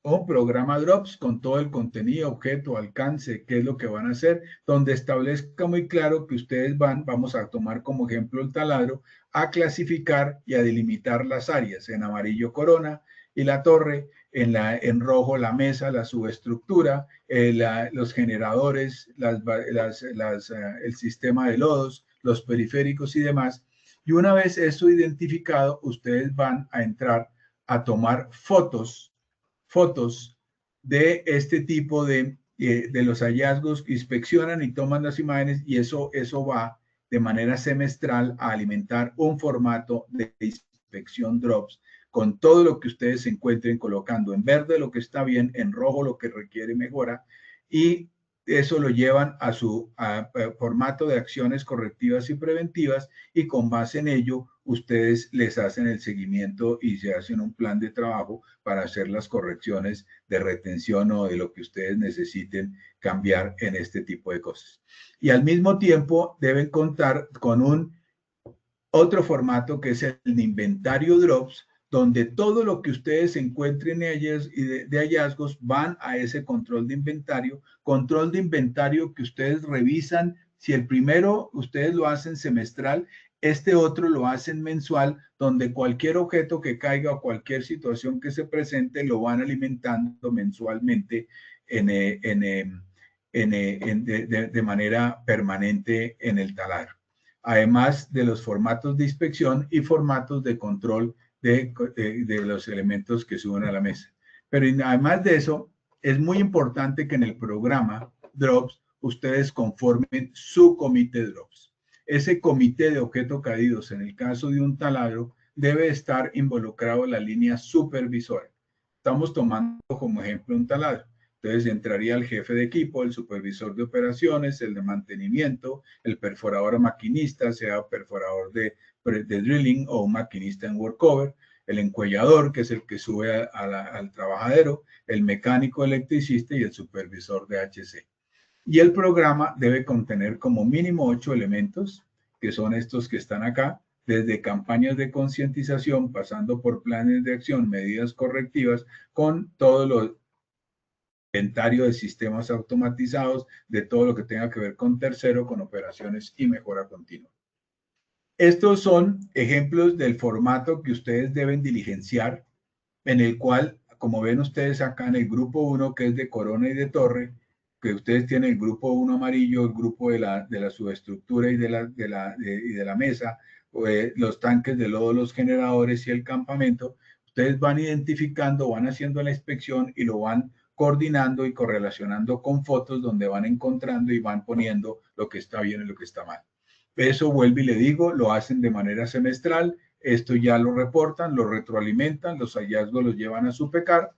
Un programa Drops con todo el contenido, objeto, alcance, qué es lo que van a hacer, donde establezca muy claro que ustedes vamos a tomar como ejemplo el taladro, a clasificar y a delimitar las áreas. En amarillo corona y la torre, en rojo la mesa, la subestructura, los generadores, el sistema de lodos, los periféricos y demás. Y una vez eso identificado, ustedes van a entrar a tomar fotos de este tipo de los hallazgos, inspeccionan y toman las imágenes y eso va de manera semestral a alimentar un formato de inspección Drops con todo lo que ustedes se encuentren, colocando en verde lo que está bien, en rojo lo que requiere mejora, y eso lo llevan a su formato de acciones correctivas y preventivas, y con base en ello ustedes les hacen el seguimiento y se hacen un plan de trabajo para hacer las correcciones de retención o de lo que ustedes necesiten cambiar en este tipo de cosas. Y al mismo tiempo deben contar con otro formato que es el inventario Drops, donde todo lo que ustedes encuentren de hallazgos van a ese control de inventario que ustedes revisan. Si el primero ustedes lo hacen semestral, este otro lo hacen mensual, donde cualquier objeto que caiga o cualquier situación que se presente lo van alimentando mensualmente de manera permanente en el taladro. Además de los formatos de inspección y formatos de control de los elementos que suben a la mesa. Pero además de eso, es muy importante que en el programa Drops ustedes conformen su comité Drops. Ese comité de objetos caídos, en el caso de un taladro, debe estar involucrado en la línea supervisora. Estamos tomando como ejemplo un taladro. Entonces entraría el jefe de equipo, el supervisor de operaciones, el de mantenimiento, el perforador maquinista, sea perforador de drilling o un maquinista en workover, el encuellador, que es el que sube al trabajadero, el mecánico electricista y el supervisor de HC. Y el programa debe contener como mínimo 8 elementos, que son estos que están acá, desde campañas de concientización, pasando por planes de acción, medidas correctivas, con todo lo inventario de sistemas automatizados, de todo lo que tenga que ver con tercero, con operaciones y mejora continua. Estos son ejemplos del formato que ustedes deben diligenciar, en el cual, como ven ustedes acá en el grupo 1, que es de corona y de torre, que ustedes tienen el grupo 1 amarillo, el grupo de la subestructura y de la mesa, los tanques de lodo, los generadores y el campamento, ustedes van identificando, van haciendo la inspección y lo van coordinando y correlacionando con fotos donde van encontrando y van poniendo lo que está bien y lo que está mal. Eso, vuelvo y le digo, lo hacen de manera semestral, esto ya lo reportan, lo retroalimentan, los hallazgos los llevan a su PECAR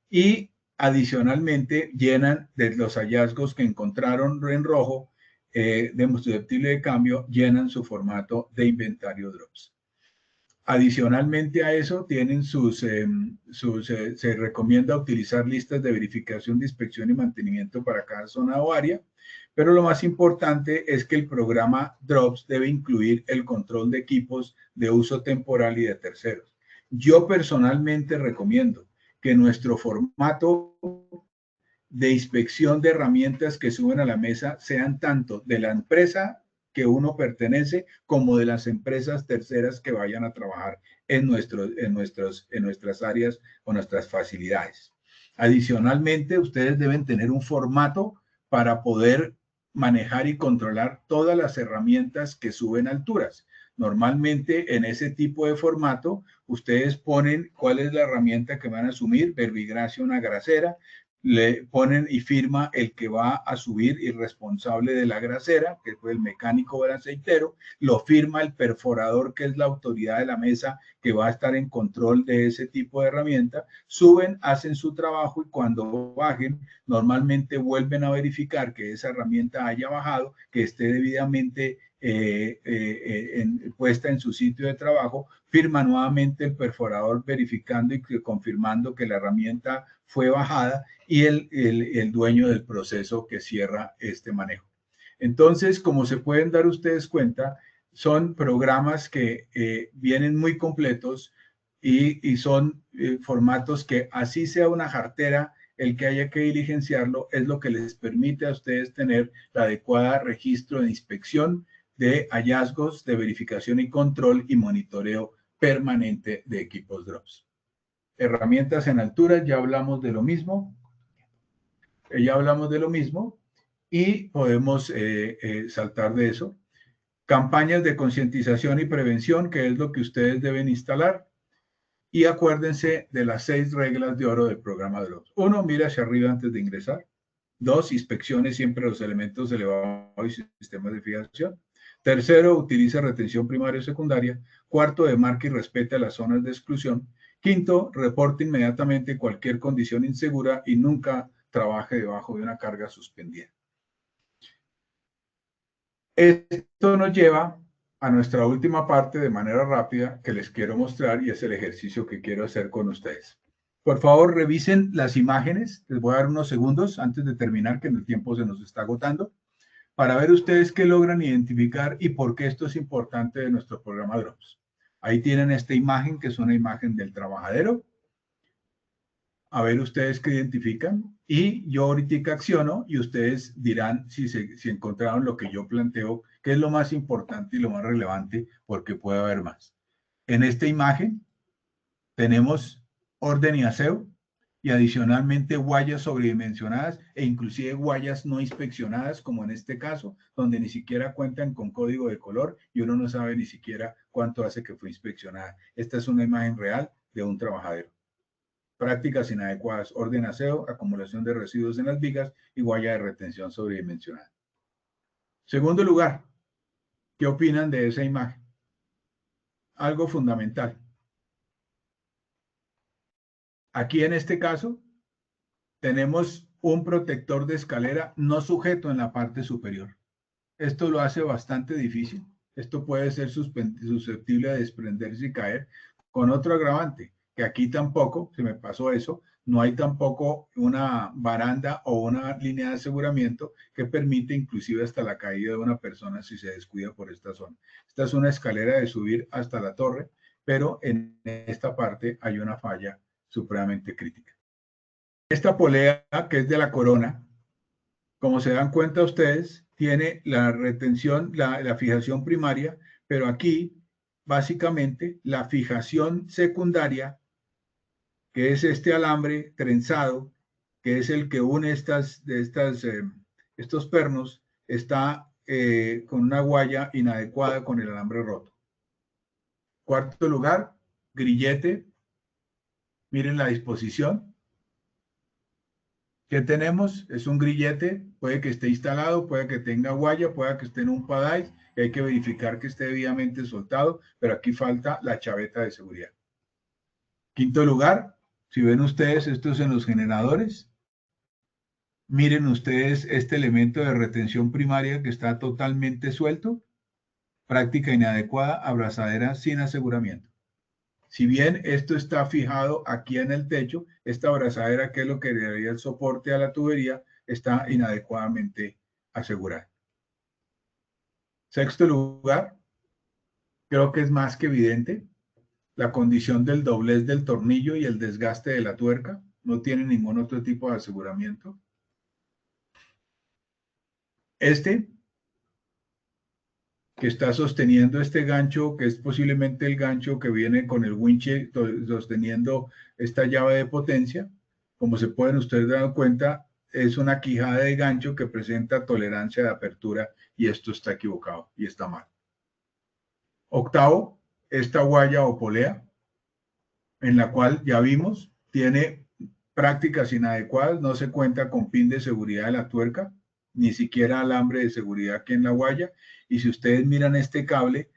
y adicionalmente llenan de los hallazgos que encontraron en rojo de susceptible de cambio, llenan su formato de inventario Drops. Adicionalmente a eso, tienen se recomienda utilizar listas de verificación de inspección y mantenimiento para cada zona o área, Pero lo más importante es que el programa Drops debe incluir el control de equipos de uso temporal y de terceros. Yo personalmente recomiendo que nuestro formato de inspección de herramientas que suben a la mesa sean tanto de la empresa que uno pertenece como de las empresas terceras que vayan a trabajar en nuestras áreas o nuestras facilidades. Adicionalmente, ustedes deben tener un formato para poder manejar y controlar todas las herramientas que suben alturas. Normalmente en ese tipo de formato, ustedes ponen cuál es la herramienta que van a asumir, verbigracia, una grasera, le ponen y firma el que va a subir y responsable de la grasera, que fue el mecánico o el aceitero, lo firma el perforador, que es la autoridad de la mesa que va a estar en control de ese tipo de herramienta, suben, hacen su trabajo y cuando bajen, normalmente vuelven a verificar que esa herramienta haya bajado, que esté debidamente puesta en su sitio de trabajo, firma nuevamente el perforador verificando y confirmando que la herramienta fue bajada y el dueño del proceso que cierra este manejo. Entonces, como se pueden dar ustedes cuenta, son programas que vienen muy completos y son formatos que así sea una jartera, el que haya que diligenciarlo es lo que les permite a ustedes tener la adecuada registro de inspección de hallazgos, de verificación y control y monitoreo permanente de equipos Drops. Herramientas en altura, ya hablamos de lo mismo. Y podemos saltar de eso. Campañas de concientización y prevención, que es lo que ustedes deben instalar. Y acuérdense de las 6 reglas de oro del programa Drops. 1, mira hacia arriba antes de ingresar. 2, inspeccione siempre los elementos elevados y sistemas de fijación. 3, utiliza retención primaria o secundaria. 4, demarque y respete las zonas de exclusión. 5, reporte inmediatamente cualquier condición insegura y nunca trabaje debajo de una carga suspendida. Esto nos lleva a nuestra última parte de manera rápida que les quiero mostrar y es el ejercicio que quiero hacer con ustedes. Por favor, revisen las imágenes. Les voy a dar unos segundos antes de terminar, que el tiempo se nos está agotando, para ver ustedes qué logran identificar y por qué esto es importante de nuestro programa Drops. Ahí tienen esta imagen, que es una imagen del trabajadero. A ver ustedes qué identifican. Y yo ahorita acciono y ustedes dirán si encontraron lo que yo planteo, que es lo más importante y lo más relevante, porque puede haber más. En esta imagen tenemos orden y aseo, y adicionalmente guayas sobredimensionadas e inclusive guayas no inspeccionadas, como en este caso, donde ni siquiera cuentan con código de color y uno no sabe ni siquiera cuánto hace que fue inspeccionada. Esta es una imagen real de un trabajadero. Prácticas inadecuadas, orden aseo, acumulación de residuos en las vigas y guaya de retención sobredimensionada. Segundo lugar, ¿qué opinan de esa imagen? Algo fundamental. Aquí en este caso tenemos un protector de escalera no sujeto en la parte superior. Esto lo hace bastante difícil. Esto puede ser susceptible de desprenderse y caer. Con otro agravante, que aquí tampoco, se me pasó eso, no hay tampoco una baranda o una línea de aseguramiento que permite inclusive hasta la caída de una persona si se descuida por esta zona. Esta es una escalera de subir hasta la torre, pero en esta parte hay una falla supremamente crítica. Esta polea, que es de la corona, como se dan cuenta ustedes, tiene la retención, la fijación primaria, pero aquí básicamente la fijación secundaria, que es este alambre trenzado, que es el que une estos pernos, está con una guaya inadecuada con el alambre roto. Cuarto lugar, grillete. Miren la disposición. ¿Qué tenemos? Es un grillete, puede que esté instalado, puede que tenga guaya, puede que esté en un padais, y hay que verificar que esté debidamente soltado, pero aquí falta la chaveta de seguridad. Quinto lugar, si ven ustedes, esto es en los generadores. Miren ustedes este elemento de retención primaria que está totalmente suelto, práctica inadecuada, abrazadera sin aseguramiento. Si bien esto está fijado aquí en el techo, esta abrazadera, que es lo que le daría el soporte a la tubería, está inadecuadamente asegurar. Sexto lugar, creo que es más que evidente, la condición del doblez del tornillo y el desgaste de la tuerca. No tiene ningún otro tipo de aseguramiento. Este, que está sosteniendo este gancho, que es posiblemente el gancho que viene con el winche sosteniendo esta llave de potencia, como se pueden ustedes dar cuenta, es una quijada de gancho que presenta tolerancia de apertura y esto está equivocado y está mal. Octavo, esta guaya o polea, en la cual ya vimos, tiene prácticas inadecuadas, no se cuenta con pin de seguridad de la tuerca, ni siquiera alambre de seguridad aquí en la guaya, y si ustedes miran este cable,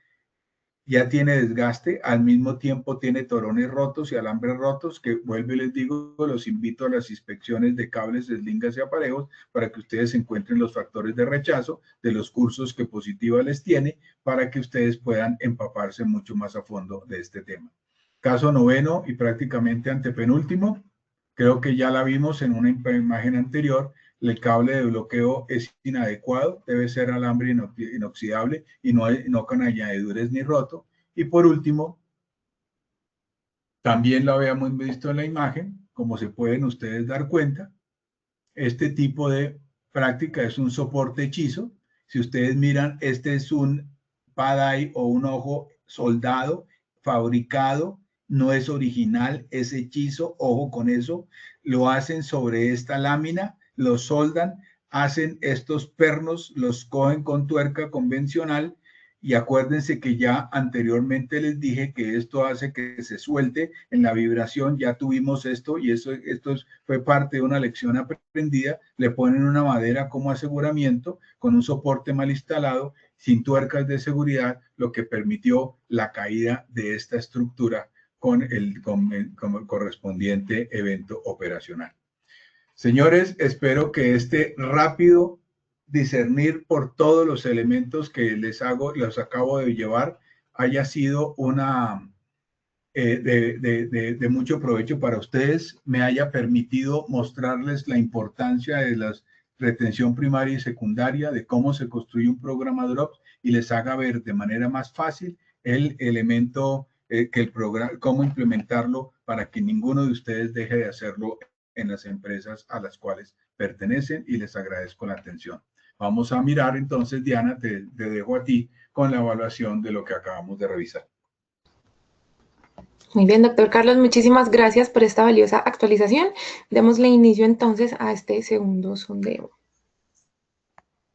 ya tiene desgaste, al mismo tiempo tiene torones rotos y alambres rotos, que vuelvo y les digo, los invito a las inspecciones de cables, eslingas y aparejos para que ustedes encuentren los factores de rechazo de los cursos que Positiva les tiene, para que ustedes puedan empaparse mucho más a fondo de este tema. Caso noveno y prácticamente antepenúltimo, creo que ya la vimos en una imagen anterior, el cable de bloqueo es inadecuado, debe ser alambre inoxidable y no con añadiduras ni roto. Y por último, también lo habíamos visto en la imagen, como se pueden ustedes dar cuenta, este tipo de práctica es un soporte hechizo. Si ustedes miran, este es un pad-eye o un ojo soldado, fabricado, no es original, es hechizo, ojo con eso, lo hacen sobre esta lámina, lo soldan, hacen estos pernos, los cogen con tuerca convencional y acuérdense que ya anteriormente les dije que esto hace que se suelte en la vibración, ya tuvimos esto y esto fue parte de una lección aprendida, le ponen una madera como aseguramiento con un soporte mal instalado, sin tuercas de seguridad, lo que permitió la caída de esta estructura con el correspondiente evento operacional. Señores, espero que este rápido discernir por todos los elementos que los acabo de llevar haya sido una de mucho provecho para ustedes, me haya permitido mostrarles la importancia de la retención primaria y secundaria, de cómo se construye un programa Drops y les haga ver de manera más fácil el elemento cómo implementarlo para que ninguno de ustedes deje de hacerlo en las empresas a las cuales pertenecen, y les agradezco la atención. Vamos a mirar entonces, Diana, te dejo a ti con la evaluación de lo que acabamos de revisar. Muy bien, doctor Carlos, muchísimas gracias por esta valiosa actualización. Démosle inicio entonces a este segundo sondeo.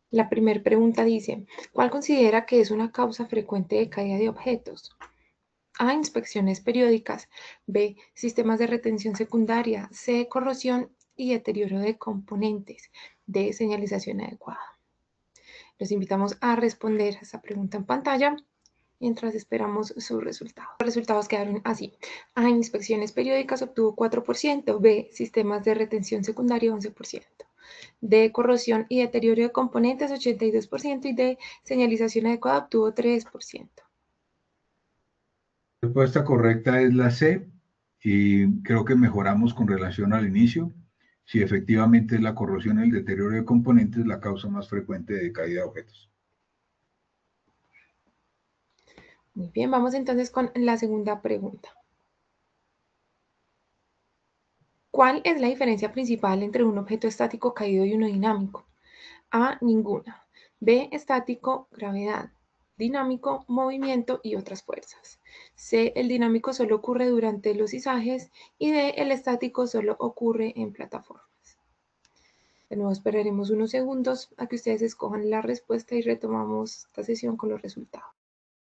La primera pregunta dice, ¿cuál considera que es una causa frecuente de caída de objetos? A, inspecciones periódicas. B, sistemas de retención secundaria. C, corrosión y deterioro de componentes. D, señalización adecuada. Los invitamos a responder a esta pregunta en pantalla mientras esperamos sus resultados. Los resultados quedaron así. A, inspecciones periódicas obtuvo 4%. B, sistemas de retención secundaria 11%. D, corrosión y deterioro de componentes 82%. Y D, señalización adecuada obtuvo 3%. La respuesta correcta es la C, y creo que mejoramos con relación al inicio. Si efectivamente es la corrosión y el deterioro de componentes la causa más frecuente de caída de objetos. Muy bien, vamos entonces con la segunda pregunta. ¿Cuál es la diferencia principal entre un objeto estático caído y uno dinámico? A, ninguna. B, estático, gravedad. Dinámico, movimiento y otras fuerzas. C, el dinámico solo ocurre durante los izajes. Y D, el estático solo ocurre en plataformas. De nuevo esperaremos unos segundos a que ustedes escojan la respuesta y retomamos esta sesión con los resultados.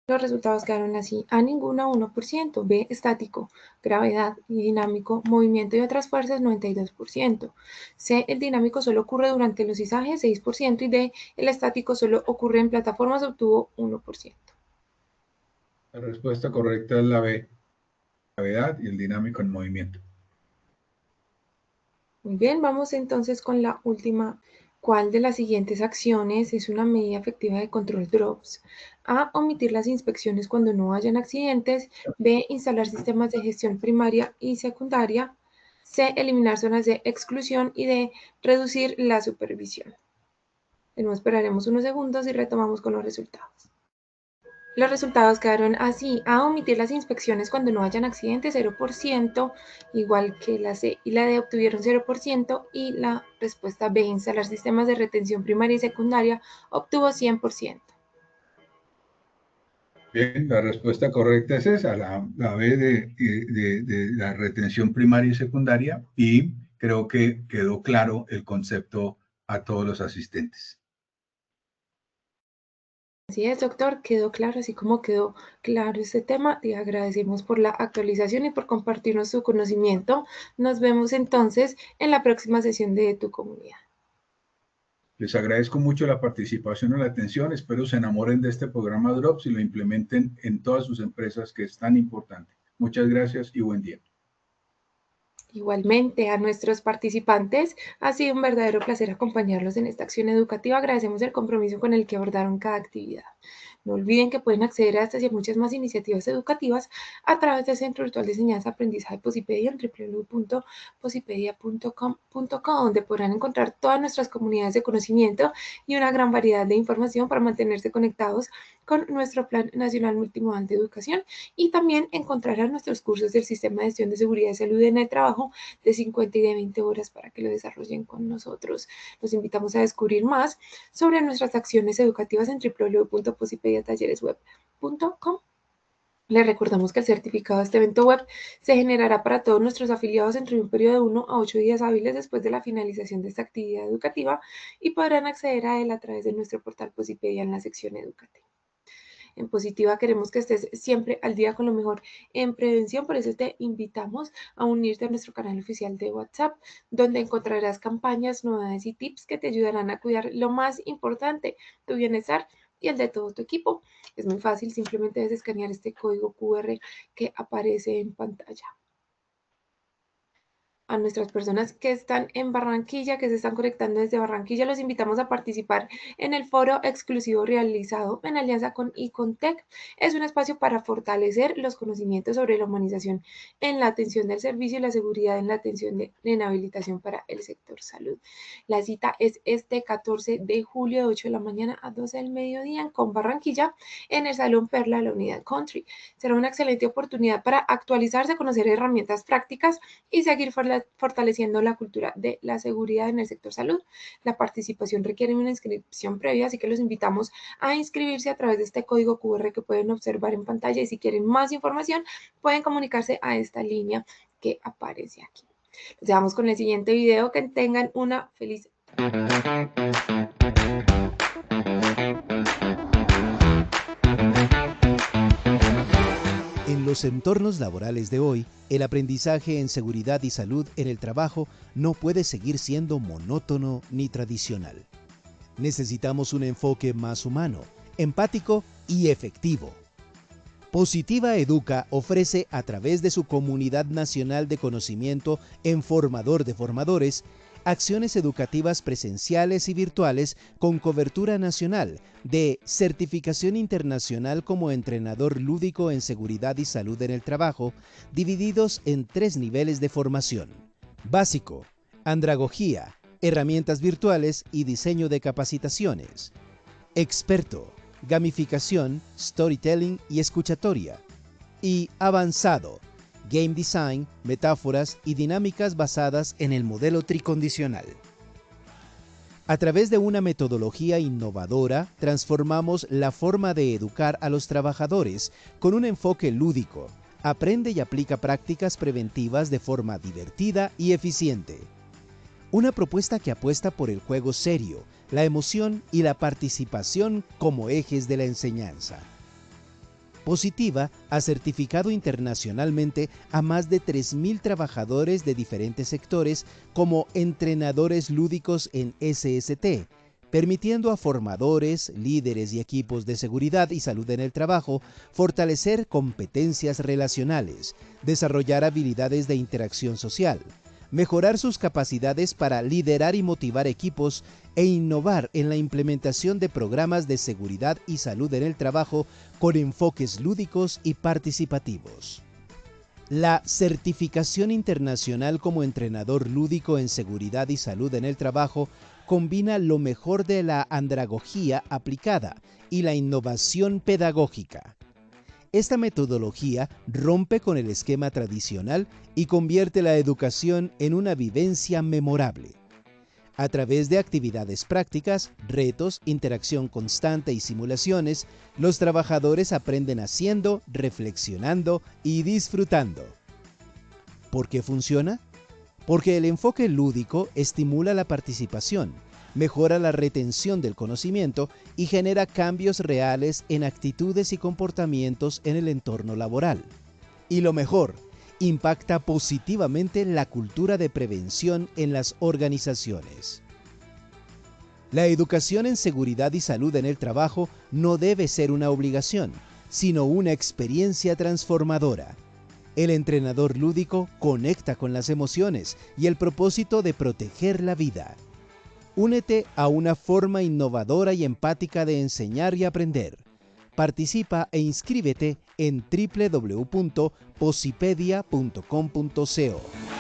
Los resultados quedaron así: A, ninguna, 1%, B, estático, gravedad y dinámico, movimiento y otras fuerzas, 92%, C, el dinámico solo ocurre durante los izajes, 6%, y D, el estático solo ocurre en plataformas, obtuvo 1%. La respuesta correcta es la B, gravedad y el dinámico en movimiento. Muy bien, vamos entonces con la última. ¿Cuál de las siguientes acciones es una medida efectiva de control Drops? A, omitir las inspecciones cuando no hayan accidentes. B, instalar sistemas de gestión primaria y secundaria. C, eliminar zonas de exclusión. Y D, reducir la supervisión. De nuevo esperaremos unos segundos y retomamos con los resultados. Los resultados quedaron así: A, omitir las inspecciones cuando no hayan accidentes, 0%, igual que la C y la D obtuvieron 0%, y la respuesta B, instalar sistemas de retención primaria y secundaria, obtuvo 100%. Bien, la respuesta correcta es esa, la B de la retención primaria y secundaria, y creo que quedó claro el concepto a todos los asistentes. Así es, doctor, quedó claro, así como quedó claro este tema. Te agradecemos por la actualización y por compartirnos su conocimiento. Nos vemos entonces en la próxima sesión de Tu Comunidad. Les agradezco mucho la participación y la atención. Espero se enamoren de este programa Drops y lo implementen en todas sus empresas, que es tan importante. Muchas gracias y buen día. Igualmente, a nuestros participantes, ha sido un verdadero placer acompañarlos en esta acción educativa. Agradecemos el compromiso con el que abordaron cada actividad. No olviden que pueden acceder a estas y a muchas más iniciativas educativas a través del Centro Virtual de Enseñanza Aprendizaje Posipedia en www.posipedia.com.co, donde podrán encontrar todas nuestras comunidades de conocimiento y una gran variedad de información para mantenerse conectados con nuestro Plan Nacional Multimodal de Educación, y también encontrarán nuestros cursos del Sistema de Gestión de Seguridad y Salud en el Trabajo de 50 y de 20 horas para que lo desarrollen con nosotros. Los invitamos a descubrir más sobre nuestras acciones educativas en www.posipediatalleresweb.com. Les recordamos que el certificado de este evento web se generará para todos nuestros afiliados entre un periodo de 1 a 8 días hábiles después de la finalización de esta actividad educativa, y podrán acceder a él a través de nuestro portal Posipedia en la sección educativa. En Positiva queremos que estés siempre al día con lo mejor en prevención, por eso te invitamos a unirte a nuestro canal oficial de WhatsApp, donde encontrarás campañas, novedades y tips que te ayudarán a cuidar lo más importante, tu bienestar y el de todo tu equipo. Es muy fácil, simplemente debes escanear este código QR que aparece en pantalla. A nuestras personas que están en Barranquilla, que se están conectando desde Barranquilla, los invitamos a participar en el foro exclusivo realizado en alianza con Icontec. Es un espacio para fortalecer los conocimientos sobre la humanización en la atención del servicio y la seguridad en la atención en habilitación para el sector salud. La cita es este 14 de julio de 8 de la mañana a 12 del mediodía con Barranquilla, en el Salón Perla de la Unidad Country. Será una excelente oportunidad para actualizarse, conocer herramientas prácticas y seguir fortaleciendo la cultura de la seguridad en el sector salud. La participación requiere una inscripción previa, así que los invitamos a inscribirse a través de este código QR que pueden observar en pantalla, y si quieren más información pueden comunicarse a esta línea que aparece aquí. Los dejamos con el siguiente video. Que tengan una feliz En los entornos laborales de hoy, el aprendizaje en seguridad y salud en el trabajo no puede seguir siendo monótono ni tradicional. Necesitamos un enfoque más humano, empático y efectivo. Positiva Educa ofrece, a través de su Comunidad Nacional de Conocimiento en Formador de Formadores, acciones educativas presenciales y virtuales con cobertura nacional, de certificación internacional como entrenador lúdico en seguridad y salud en el trabajo, divididos en 3 niveles de formación: básico, andragogía, herramientas virtuales y diseño de capacitaciones; experto, gamificación, storytelling y escuchatoria; y avanzado, game design, metáforas y dinámicas basadas en el modelo tricondicional. A través de una metodología innovadora, transformamos la forma de educar a los trabajadores con un enfoque lúdico. Aprende y aplica prácticas preventivas de forma divertida y eficiente. Una propuesta que apuesta por el juego serio, la emoción y la participación como ejes de la enseñanza. Positiva ha certificado internacionalmente a más de 3.000 trabajadores de diferentes sectores como entrenadores lúdicos en SST, permitiendo a formadores, líderes y equipos de seguridad y salud en el trabajo fortalecer competencias relacionales, desarrollar habilidades de interacción social, mejorar sus capacidades para liderar y motivar equipos e innovar en la implementación de programas de seguridad y salud en el trabajo con enfoques lúdicos y participativos. La certificación internacional como entrenador lúdico en seguridad y salud en el trabajo combina lo mejor de la andragogía aplicada y la innovación pedagógica. Esta metodología rompe con el esquema tradicional y convierte la educación en una vivencia memorable. A través de actividades prácticas, retos, interacción constante y simulaciones, los trabajadores aprenden haciendo, reflexionando y disfrutando. ¿Por qué funciona? Porque el enfoque lúdico estimula la participación, mejora la retención del conocimiento y genera cambios reales en actitudes y comportamientos en el entorno laboral. Y lo mejor, impacta positivamente la cultura de prevención en las organizaciones. La educación en seguridad y salud en el trabajo no debe ser una obligación, sino una experiencia transformadora. El entrenador lúdico conecta con las emociones y el propósito de proteger la vida. Únete a una forma innovadora y empática de enseñar y aprender. Participa e inscríbete en www.posipedia.com.co.